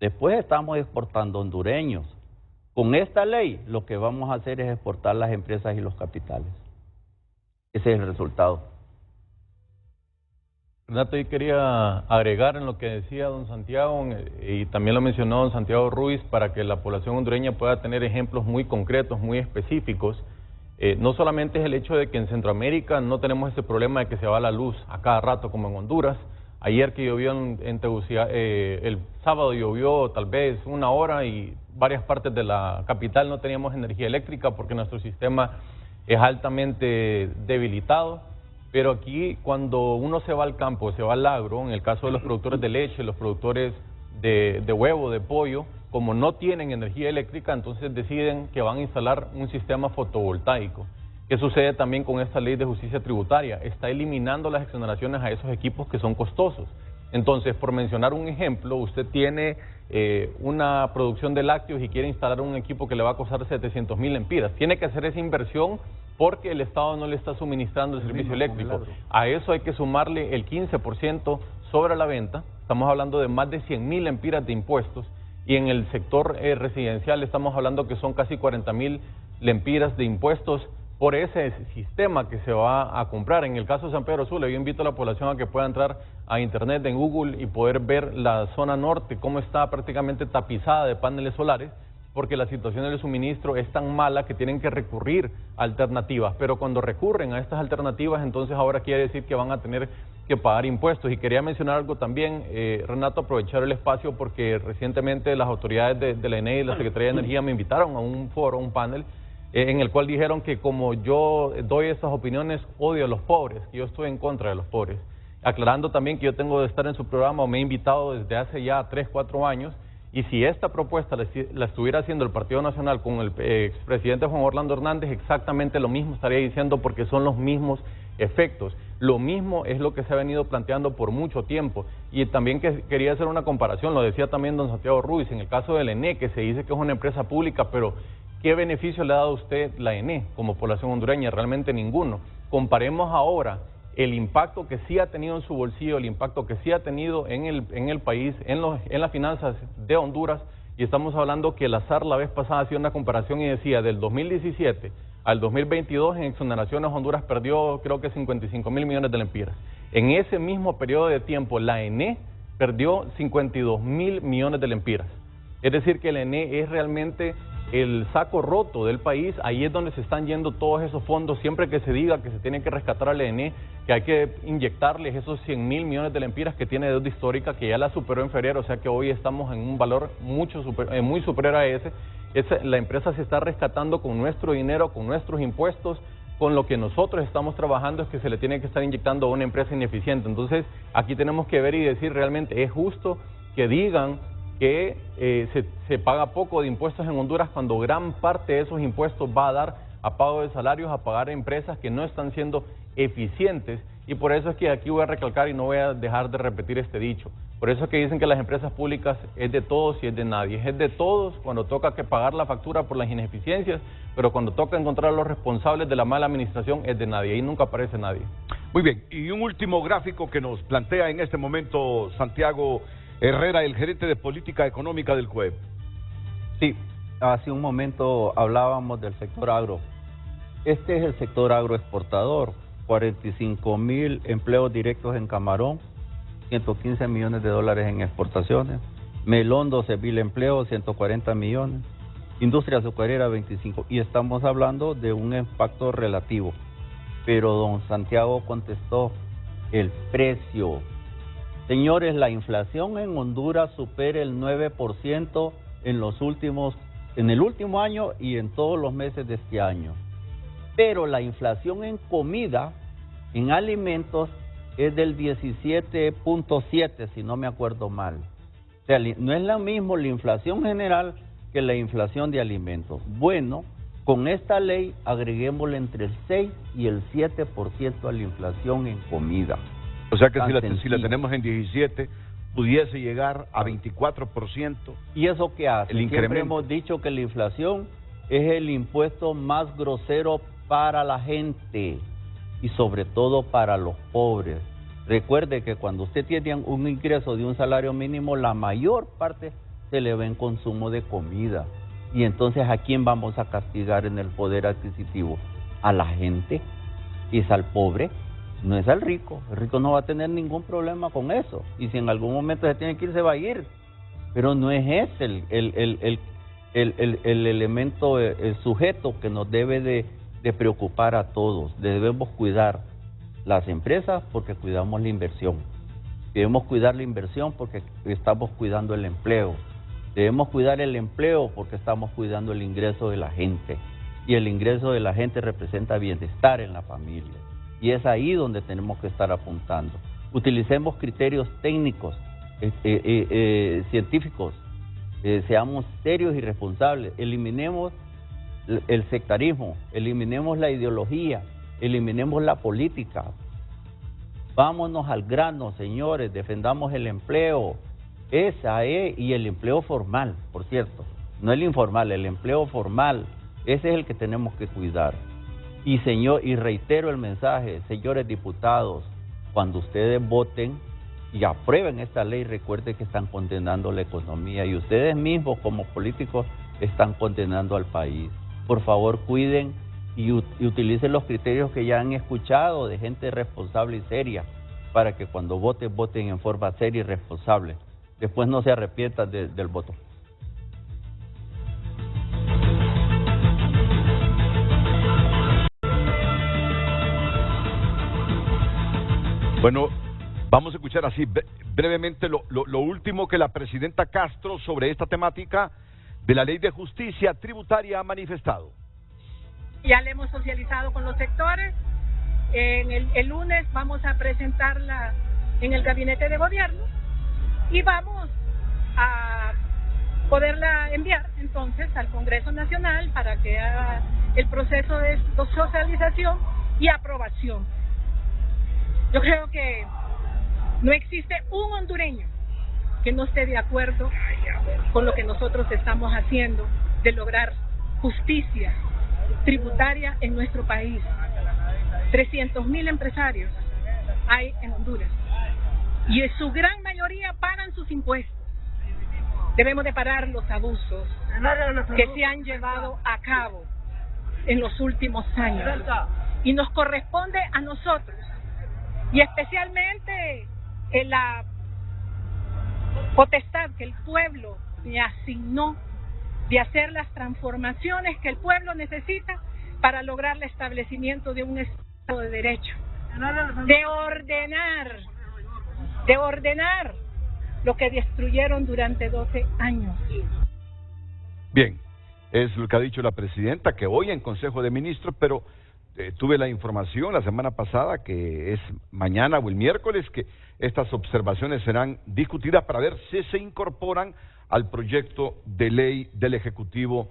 Después estamos exportando hondureños. Con esta ley lo que vamos a hacer es exportar las empresas y los capitales. Ese es el resultado. Renato, yo quería agregar en lo que decía don Santiago, y también lo mencionó don Santiago Ruiz, para que la población hondureña pueda tener ejemplos muy concretos, muy específicos. No solamente es el hecho de que en Centroamérica no tenemos ese problema de que se va la luz a cada rato como en Honduras. Ayer que llovió en Tegucigalpa, el sábado llovió tal vez 1 hora y varias partes de la capital no teníamos energía eléctrica porque nuestro sistema es altamente debilitado. Pero aquí, cuando uno se va al campo, se va al agro, en el caso de los productores de leche, los productores de huevo, de pollo, como no tienen energía eléctrica, entonces deciden que van a instalar un sistema fotovoltaico. ¿Qué sucede también con esta ley de justicia tributaria? Está eliminando las exoneraciones a esos equipos que son costosos. Entonces, por mencionar un ejemplo, usted tiene una producción de lácteos y quiere instalar un equipo que le va a costar 700,000 lempiras. Tiene que hacer esa inversión porque el Estado no le está suministrando el servicio eléctrico. A eso hay que sumarle el 15% sobre la venta. Estamos hablando de más de 100,000 lempiras de impuestos. Y en el sector residencial estamos hablando que son casi 40,000 lempiras de impuestos por ese sistema que se va a comprar. En el caso de San Pedro Sula, yo invito a la población a que pueda entrar a internet, en Google, y poder ver la zona norte, cómo está prácticamente tapizada de paneles solares, porque la situación del suministro es tan mala que tienen que recurrir a alternativas. Pero cuando recurren a estas alternativas, entonces ahora quiere decir que van a tener que pagar impuestos. Y quería mencionar algo también, Renato, aprovechar el espacio, porque recientemente las autoridades de la ENE y la Secretaría de Energía me invitaron a un foro, un panel, en el cual dijeron que como yo doy estas opiniones, odio a los pobres, que yo estoy en contra de los pobres. Aclarando también que yo tengo de estar en su programa, o me he invitado desde hace ya 3, 4 años, y si esta propuesta la estuviera haciendo el Partido Nacional con el expresidente Juan Orlando Hernández, exactamente lo mismo estaría diciendo, porque son los mismos efectos. Lo mismo es lo que se ha venido planteando por mucho tiempo. Y también quería hacer una comparación, lo decía también don Santiago Ruiz, en el caso del ENE, que se dice que es una empresa pública, pero ¿qué beneficio le ha dado a usted la ENE como población hondureña? Realmente ninguno. Comparemos ahora el impacto que sí ha tenido en su bolsillo, el impacto que sí ha tenido en el país, en las finanzas de Honduras, y estamos hablando que el azar la vez pasada hacía una comparación y decía, del 2017 al 2022 en exoneraciones Honduras perdió creo que 55,000 millones de lempiras. En ese mismo periodo de tiempo la ENE perdió 52,000 millones de lempiras. Es decir, que la ENE es realmente el saco roto del país. Ahí es donde se están yendo todos esos fondos. Siempre que se diga que se tiene que rescatar a la ENE, que hay que inyectarles esos 100,000 millones de lempiras que tiene de deuda histórica, que ya la superó en febrero, o sea que hoy estamos en un valor muy superior a ese. La empresa se está rescatando con nuestro dinero, con nuestros impuestos. Con lo que nosotros estamos trabajando es que se le tiene que estar inyectando a una empresa ineficiente. Entonces, aquí tenemos que ver y decir, realmente es justo que digan que se paga poco de impuestos en Honduras, cuando gran parte de esos impuestos va a dar a pago de salarios, a pagar a empresas que no están siendo eficientes. Y por eso es que aquí voy a recalcar y no voy a dejar de repetir este dicho. Por eso es que dicen que las empresas públicas es de todos y es de nadie. Es de todos cuando toca que pagar la factura por las ineficiencias, pero cuando toca encontrar a los responsables de la mala administración es de nadie. Ahí nunca aparece nadie. Muy bien, y un último gráfico que nos plantea en este momento Santiago Herrera, el gerente de política económica del CUEP. Sí, hace un momento hablábamos del sector agro. Este es el sector agroexportador, 45,000 empleos directos en Camarón, 115 millones de dólares en exportaciones, Melón 12,000 empleos, 140 millones, industria azucarera 25, y estamos hablando de un impacto relativo. Pero don Santiago contestó, el precio. Señores, la inflación en Honduras supera el 9% en el último año y en todos los meses de este año. Pero la inflación en comida, en alimentos, es del 17.7, si no me acuerdo mal. O sea, no es lo mismo la inflación general que la inflación de alimentos. Bueno, con esta ley agreguémosle entre el 6 y el 7% a la inflación en comida. O sea que si la tenemos en 17, pudiese llegar a 24%. ¿Y eso qué hace? El incremento. Siempre hemos dicho que la inflación es el impuesto más grosero para la gente y sobre todo para los pobres. Recuerde que cuando usted tiene un ingreso de un salario mínimo, la mayor parte se le va en consumo de comida. Y entonces, ¿a quién vamos a castigar en el poder adquisitivo? A la gente. Y es al pobre, no es al rico. El rico no va a tener ningún problema con eso. Y si en algún momento se tiene que ir, se va a ir. Pero no es ese el elemento, el sujeto que nos debe de preocupar a todos. Debemos cuidar las empresas porque cuidamos la inversión. Debemos cuidar la inversión porque estamos cuidando el empleo. Debemos cuidar el empleo porque estamos cuidando el ingreso de la gente. Y el ingreso de la gente representa bienestar en la familia. y es ahí donde tenemos que estar apuntando. Utilicemos criterios técnicos, científicos, seamos serios y responsables, eliminemos el sectarismo, eliminemos la ideología, eliminemos la política. Vámonos al grano, señores, defendamos el empleo, y el empleo formal, por cierto, no el informal, el empleo formal, ese es el que tenemos que cuidar. Y reitero el mensaje, señores diputados, cuando ustedes voten y aprueben esta ley, recuerden que están condenando la economía y ustedes mismos como políticos están condenando al país. Por favor, cuiden y utilicen los criterios que ya han escuchado de gente responsable y seria, para que cuando voten en forma seria y responsable. Después no se arrepientan del voto. Bueno, vamos a escuchar así brevemente lo último que la presidenta Castro sobre esta temática de la Ley de Justicia Tributaria ha manifestado. Ya le hemos socializado con los sectores. El lunes vamos a presentarla en el gabinete de gobierno y vamos a poderla enviar entonces al Congreso Nacional para que haga el proceso de socialización y aprobación. Yo creo que no existe un hondureño que no esté de acuerdo con lo que nosotros estamos haciendo de lograr justicia tributaria en nuestro país. 300.000 empresarios hay en Honduras y en su gran mayoría pagan sus impuestos. Debemos de parar los abusos que se han llevado a cabo en los últimos años y nos corresponde a nosotros y especialmente en la potestad que el pueblo me asignó de hacer las transformaciones que el pueblo necesita para lograr el establecimiento de un Estado de Derecho, de ordenar lo que destruyeron durante 12 años. Bien, es lo que ha dicho la presidenta, que hoy en Consejo de Ministros, pero tuve la información la semana pasada que es mañana o el miércoles que estas observaciones serán discutidas para ver si se incorporan al proyecto de ley del Ejecutivo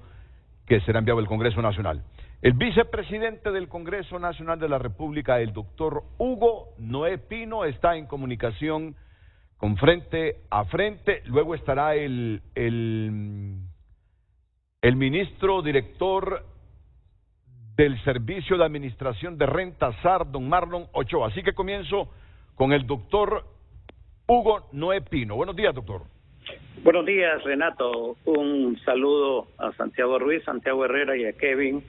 que será enviado al Congreso Nacional. El vicepresidente del Congreso Nacional de la República, el doctor Hugo Noé Pino, está en comunicación con Frente a Frente. Luego estará el ministro director del Servicio de Administración de Renta, SAR, don Marlon Ochoa. Así que comienzo con el doctor Hugo Noé Pino. Buenos días, doctor. Buenos días, Renato. Un saludo a Santiago Ruiz, Santiago Herrera y a Kevin.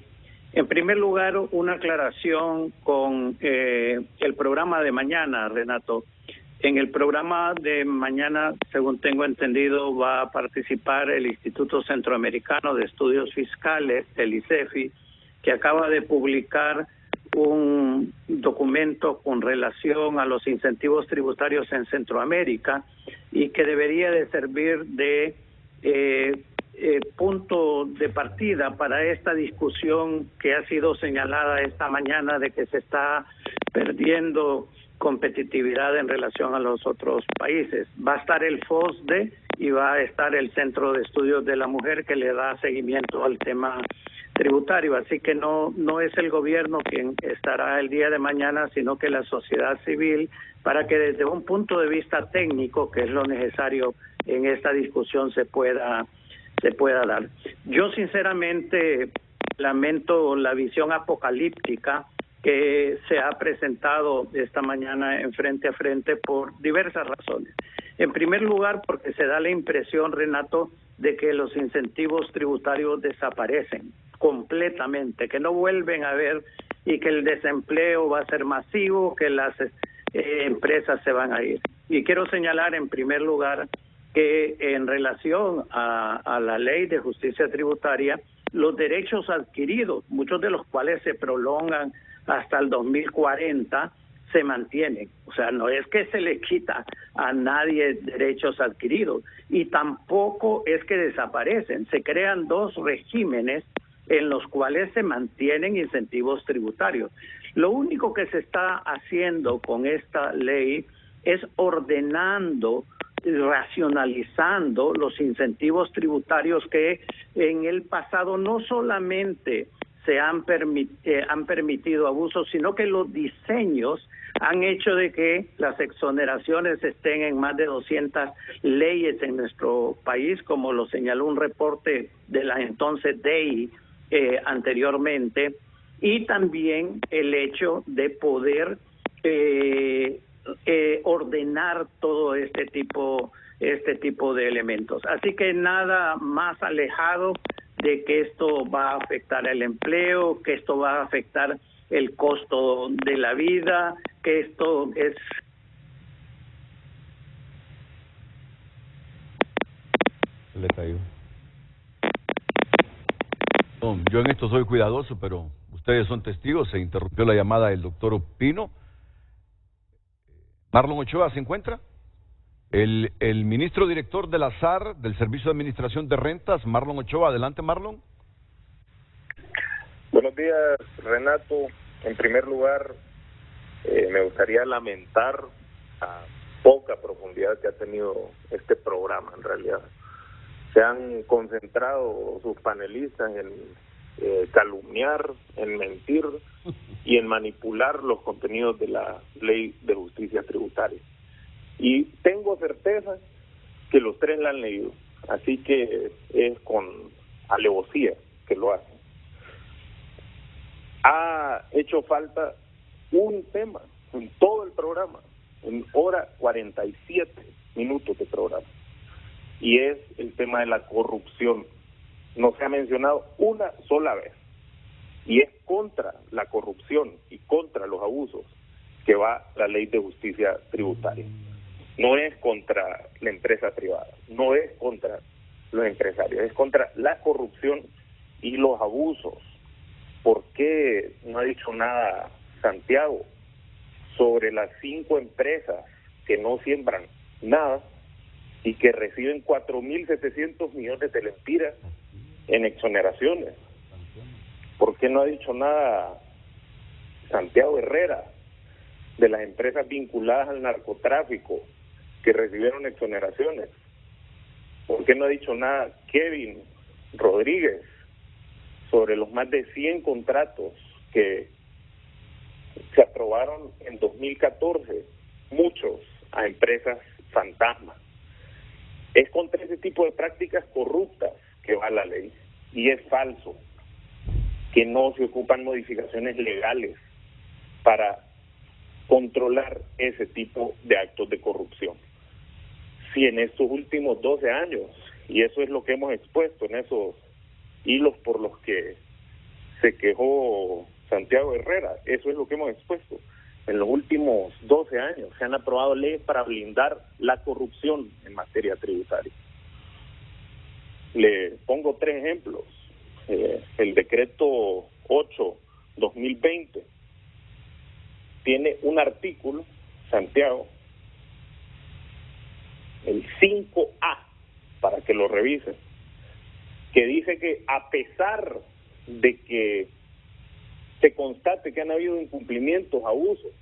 En primer lugar, una aclaración con el programa de mañana, Renato. En el programa de mañana, según tengo entendido, va a participar el Instituto Centroamericano de Estudios Fiscales, el ICEFI, que acaba de publicar un documento con relación a los incentivos tributarios en Centroamérica y que debería de servir de punto de partida para esta discusión que ha sido señalada esta mañana de que se está perdiendo competitividad en relación a los otros países. Va a estar el FOSDE y va a estar el Centro de Estudios de la Mujer que le da seguimiento al tema tributario, así que no es el gobierno quien estará el día de mañana, sino que la sociedad civil, para que desde un punto de vista técnico, que es lo necesario en esta discusión, se pueda dar. Yo sinceramente lamento la visión apocalíptica que se ha presentado esta mañana en Frente a Frente por diversas razones. En primer lugar, porque se da la impresión, Renato, de que los incentivos tributarios desaparecen completamente, que no vuelven a haber y que el desempleo va a ser masivo, que las empresas se van a ir. Y quiero señalar en primer lugar que en relación a la ley de justicia tributaria, los derechos adquiridos, muchos de los cuales se prolongan hasta el 2040, se mantienen. O sea, no es que se le quita a nadie derechos adquiridos y tampoco es que desaparecen. Se crean dos regímenes en los cuales se mantienen incentivos tributarios. Lo único que se está haciendo con esta ley es ordenando y racionalizando los incentivos tributarios que en el pasado no solamente se han permitido abusos, sino que los diseños han hecho de que las exoneraciones estén en más de 200 leyes en nuestro país, como lo señaló un reporte de la entonces DEI anteriormente, y también el hecho de poder ordenar todo este tipo de elementos. Así que nada más alejado de que esto va a afectar el empleo, que esto va a afectar el costo de la vida, que esto es... Le cayó. No, yo en esto soy cuidadoso, pero ustedes son testigos, se interrumpió la llamada del doctor Opino. Marlon Ochoa se encuentra. El ministro director de la SAR, del Servicio de Administración de Rentas, Marlon Ochoa. Adelante, Marlon. Buenos días, Renato. En primer lugar, me gustaría lamentar a poca profundidad que ha tenido este programa, en realidad. Se han concentrado sus panelistas en calumniar, en mentir y en manipular los contenidos de la Ley de Justicia Tributaria. Y tengo certeza que los tres la han leído, así que es con alevosía que lo hacen. Ha hecho falta un tema en todo el programa, en hora 47 minutos de programa, y es el tema de la corrupción. No se ha mencionado una sola vez, y es contra la corrupción y contra los abusos que va la Ley de Justicia Tributaria. No es contra la empresa privada, no es contra los empresarios, es contra la corrupción y los abusos. ¿Por qué no ha dicho nada Santiago sobre las 5 empresas que no siembran nada y que reciben 4.700 millones de lempiras en exoneraciones? ¿Por qué no ha dicho nada Santiago Herrera de las empresas vinculadas al narcotráfico que recibieron exoneraciones? ¿Por qué no ha dicho nada Kevin Rodríguez sobre los más de 100 contratos que se aprobaron en 2014, muchos a empresas fantasma? Es contra ese tipo de prácticas corruptas que va la ley, y es falso que no se ocupan modificaciones legales para controlar ese tipo de actos de corrupción. Si en estos últimos 12 años, y eso es lo que hemos expuesto en esos hilos por los que se quejó Santiago Herrera, eso es lo que hemos expuesto. En los últimos 12 años se han aprobado leyes para blindar la corrupción en materia tributaria. Le pongo 3 ejemplos. El decreto 8/2020 tiene un artículo, Santiago, el 5A, para que lo revisen, que dice que a pesar de que se constate que han habido incumplimientos, abusos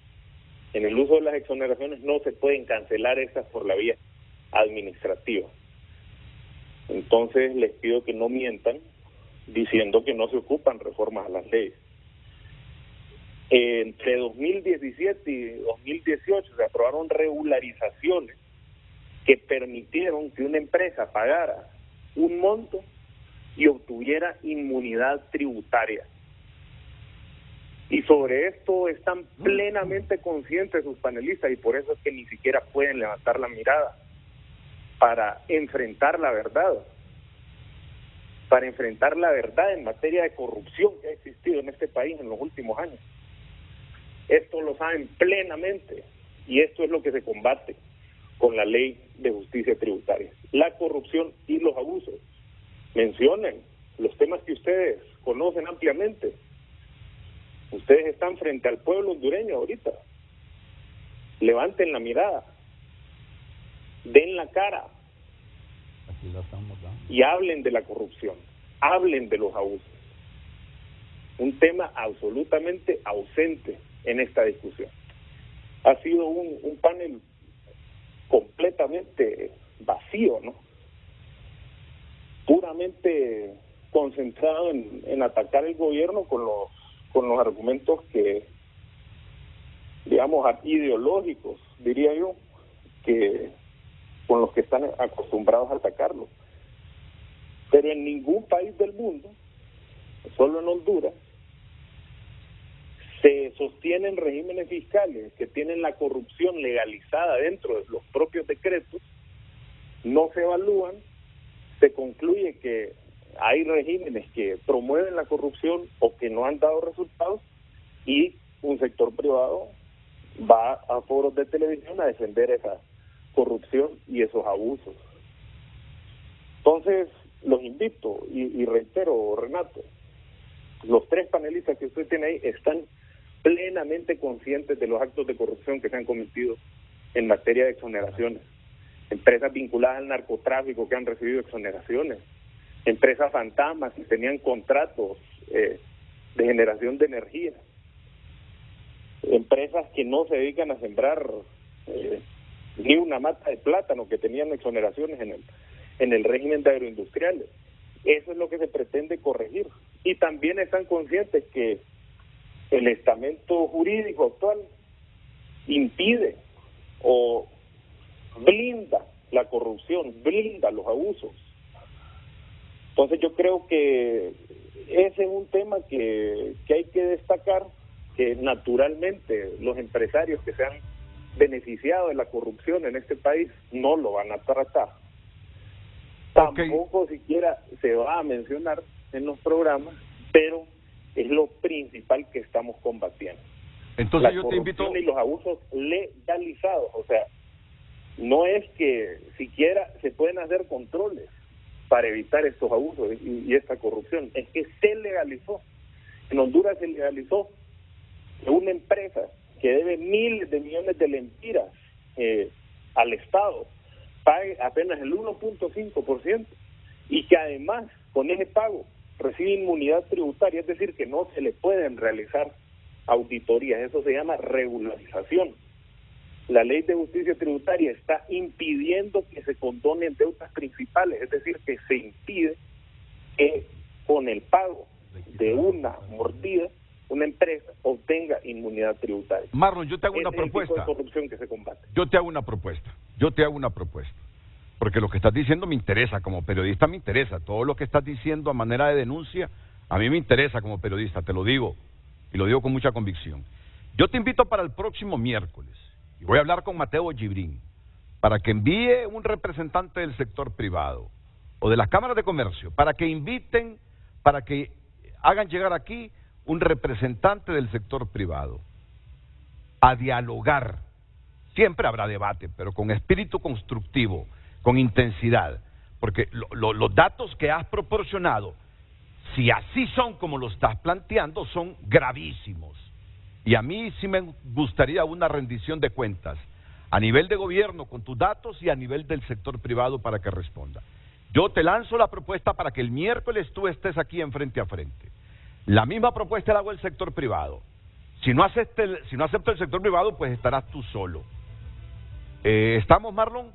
en el uso de las exoneraciones, no se pueden cancelar estas por la vía administrativa. Entonces les pido que no mientan diciendo que no se ocupan reformas a las leyes. Entre 2017 y 2018 se aprobaron regularizaciones que permitieron que una empresa pagara un monto y obtuviera inmunidad tributaria. Y sobre esto están plenamente conscientes sus panelistas, y por eso es que ni siquiera pueden levantar la mirada para enfrentar la verdad, en materia de corrupción que ha existido en este país en los últimos años. Esto lo saben plenamente, y esto es lo que se combate con la Ley de Justicia Tributaria: la corrupción y los abusos. Mencionen los temas que ustedes conocen ampliamente. Ustedes están frente al pueblo hondureño ahorita. Levanten la mirada, den la cara y hablen de la corrupción, hablen de los abusos. un tema absolutamente ausente en esta discusión. Ha sido un panel completamente vacío, ¿no? Puramente concentrado en atacar el gobierno con los argumentos que, digamos, ideológicos, diría yo, que con los que están acostumbrados a atacarlo. Pero en ningún país del mundo, solo en Honduras, se sostienen regímenes fiscales que tienen la corrupción legalizada dentro de los propios decretos, no se evalúan, se concluye que hay regímenes que promueven la corrupción o que no han dado resultados, y un sector privado va a foros de televisión a defender esa corrupción y esos abusos. Entonces, los invito y reitero, Renato, los tres panelistas que usted tiene ahí están plenamente conscientes de los actos de corrupción que se han cometido en materia de exoneraciones. Empresas vinculadas al narcotráfico que han recibido exoneraciones, empresas fantasmas que tenían contratos de generación de energía, empresas que no se dedican a sembrar ni una mata de plátano, que tenían exoneraciones en el régimen de agroindustriales. Eso es lo que se pretende corregir. Y también están conscientes que el estamento jurídico actual impide o blinda la corrupción, blinda los abusos. Entonces yo creo que ese es un tema que hay que destacar, que naturalmente los empresarios que se han beneficiado de la corrupción en este país no lo van a tratar. Tampoco siquiera se va a mencionar en los programas, pero es lo principal que estamos combatiendo. Entonces la yo te invito... corrupción y los abusos legalizados, o sea, no es que siquiera se pueden hacer controles para evitar estos abusos y esta corrupción, es que se legalizó. En Honduras se legalizó que una empresa que debe miles de millones de lempiras al Estado pague apenas el 1.5%, y que además con ese pago recibe inmunidad tributaria, es decir, que no se le pueden realizar auditorías. Eso se llama regularización. La ley de justicia tributaria está impidiendo que se condonen deudas principales, es decir, que se impide que con el pago de una mordida una empresa obtenga inmunidad tributaria. Marlon, yo te hago una propuesta. Es el tipo de corrupción que se combate. Yo te hago una propuesta. Porque lo que estás diciendo me interesa, como periodista me interesa. Todo lo que estás diciendo a manera de denuncia, a mí me interesa como periodista, te lo digo. Y lo digo con mucha convicción. Yo te invito para el próximo miércoles, y voy a hablar con Mateo Gibrín, para que envíe un representante del sector privado o de las cámaras de comercio, para que inviten, para que hagan llegar aquí un representante del sector privado a dialogar. Siempre habrá debate, pero con espíritu constructivo, con intensidad, porque los datos que has proporcionado, si así son como lo estás planteando, son gravísimos. Y a mí sí me gustaría una rendición de cuentas a nivel de gobierno con tus datos y a nivel del sector privado para que responda. Yo te lanzo la propuesta para que el miércoles tú estés aquí en frente a frente. La misma propuesta la hago el sector privado. Si no acepto el sector privado, pues estarás tú solo. ¿Estamos, Marlon?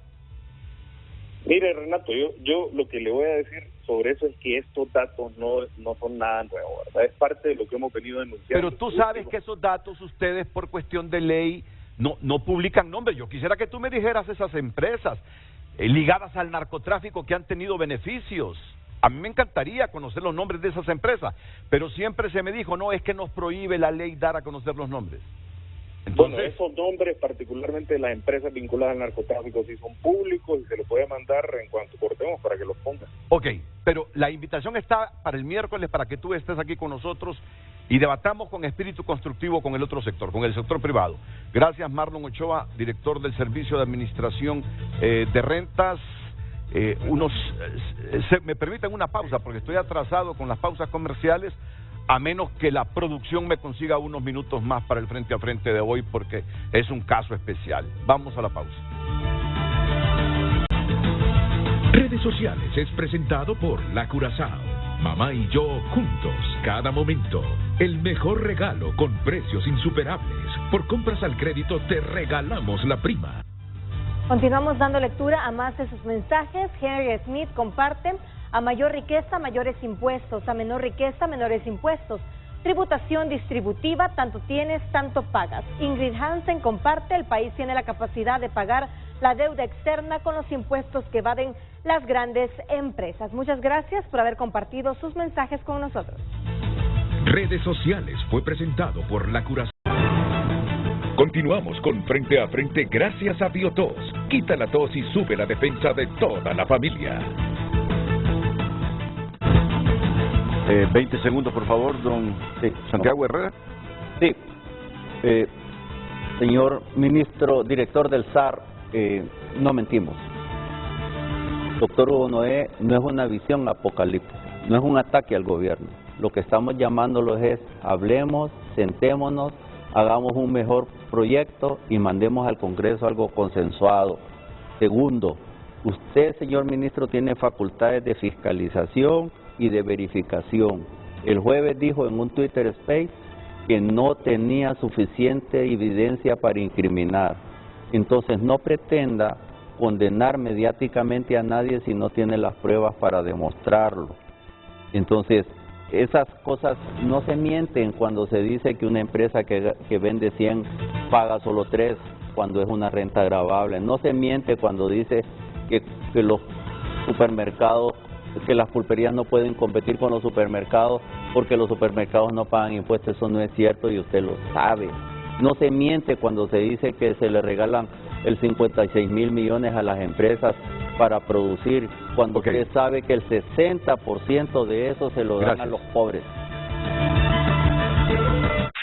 Mire, Renato, yo lo que le voy a decir sobre eso es que estos datos no son nada nuevo, ¿verdad? Es parte de lo que hemos venido denunciando. Pero tú sabes que esos datos ustedes por cuestión de ley no publican nombres. Yo quisiera que tú me dijeras esas empresas ligadas al narcotráfico que han tenido beneficios. A mí me encantaría conocer los nombres de esas empresas, pero siempre se me dijo, no, es que nos prohíbe la ley dar a conocer los nombres. Entonces, bueno, esos nombres, particularmente de las empresas vinculadas al narcotráfico, sí son públicos y se los puede mandar en cuanto cortemos para que los pongan. Ok, pero la invitación está para el miércoles para que tú estés aquí con nosotros y debatamos con espíritu constructivo con el otro sector, con el sector privado. Gracias, Marlon Ochoa, director del Servicio de Administración de Rentas. Me permiten una pausa porque estoy atrasado con las pausas comerciales, a menos que la producción me consiga unos minutos más para el frente a frente de hoy, porque es un caso especial. Vamos a la pausa. Redes Sociales es presentado por La Curazao. Mamá y yo juntos, cada momento. el mejor regalo con precios insuperables. Por compras al crédito te regalamos la prima. Continuamos dando lectura a más de sus mensajes. Henry Smith comparte: a mayor riqueza, mayores impuestos; a menor riqueza, menores impuestos. Tributación distributiva, tanto tienes, tanto pagas. Ingrid Hansen comparte: el país tiene la capacidad de pagar la deuda externa con los impuestos que evaden las grandes empresas. Muchas gracias por haber compartido sus mensajes con nosotros. Redes Sociales fue presentado por La Curación. Continuamos con Frente a Frente gracias a Biotos. Quita la tos y sube la defensa de toda la familia. 20 segundos, por favor, don Santiago Herrera. Sí. Señor ministro, director del SAR, no mentimos. Doctor Hugo Noé, no es una visión apocalíptica, no es un ataque al gobierno. Lo que estamos llamándolos es: hablemos, sentémonos, hagamos un mejor proyecto y mandemos al Congreso algo consensuado. Segundo, usted, señor ministro, tiene facultades de fiscalización y de verificación. El jueves dijo en un Twitter Space que no tenía suficiente evidencia para incriminar. Entonces no pretenda condenar mediáticamente a nadie si no tiene las pruebas para demostrarlo. Entonces, esas cosas no se mienten cuando se dice que una empresa que vende 100 paga solo 3 cuando es una renta gravable. No se miente cuando dice que los supermercados, que las pulperías no pueden competir con los supermercados porque los supermercados no pagan impuestos. Eso no es cierto y usted lo sabe. No se miente cuando se dice que se le regalan el 56.000 millones a las empresas para producir, cuando usted sabe que el 60% de eso se lo dan a los pobres.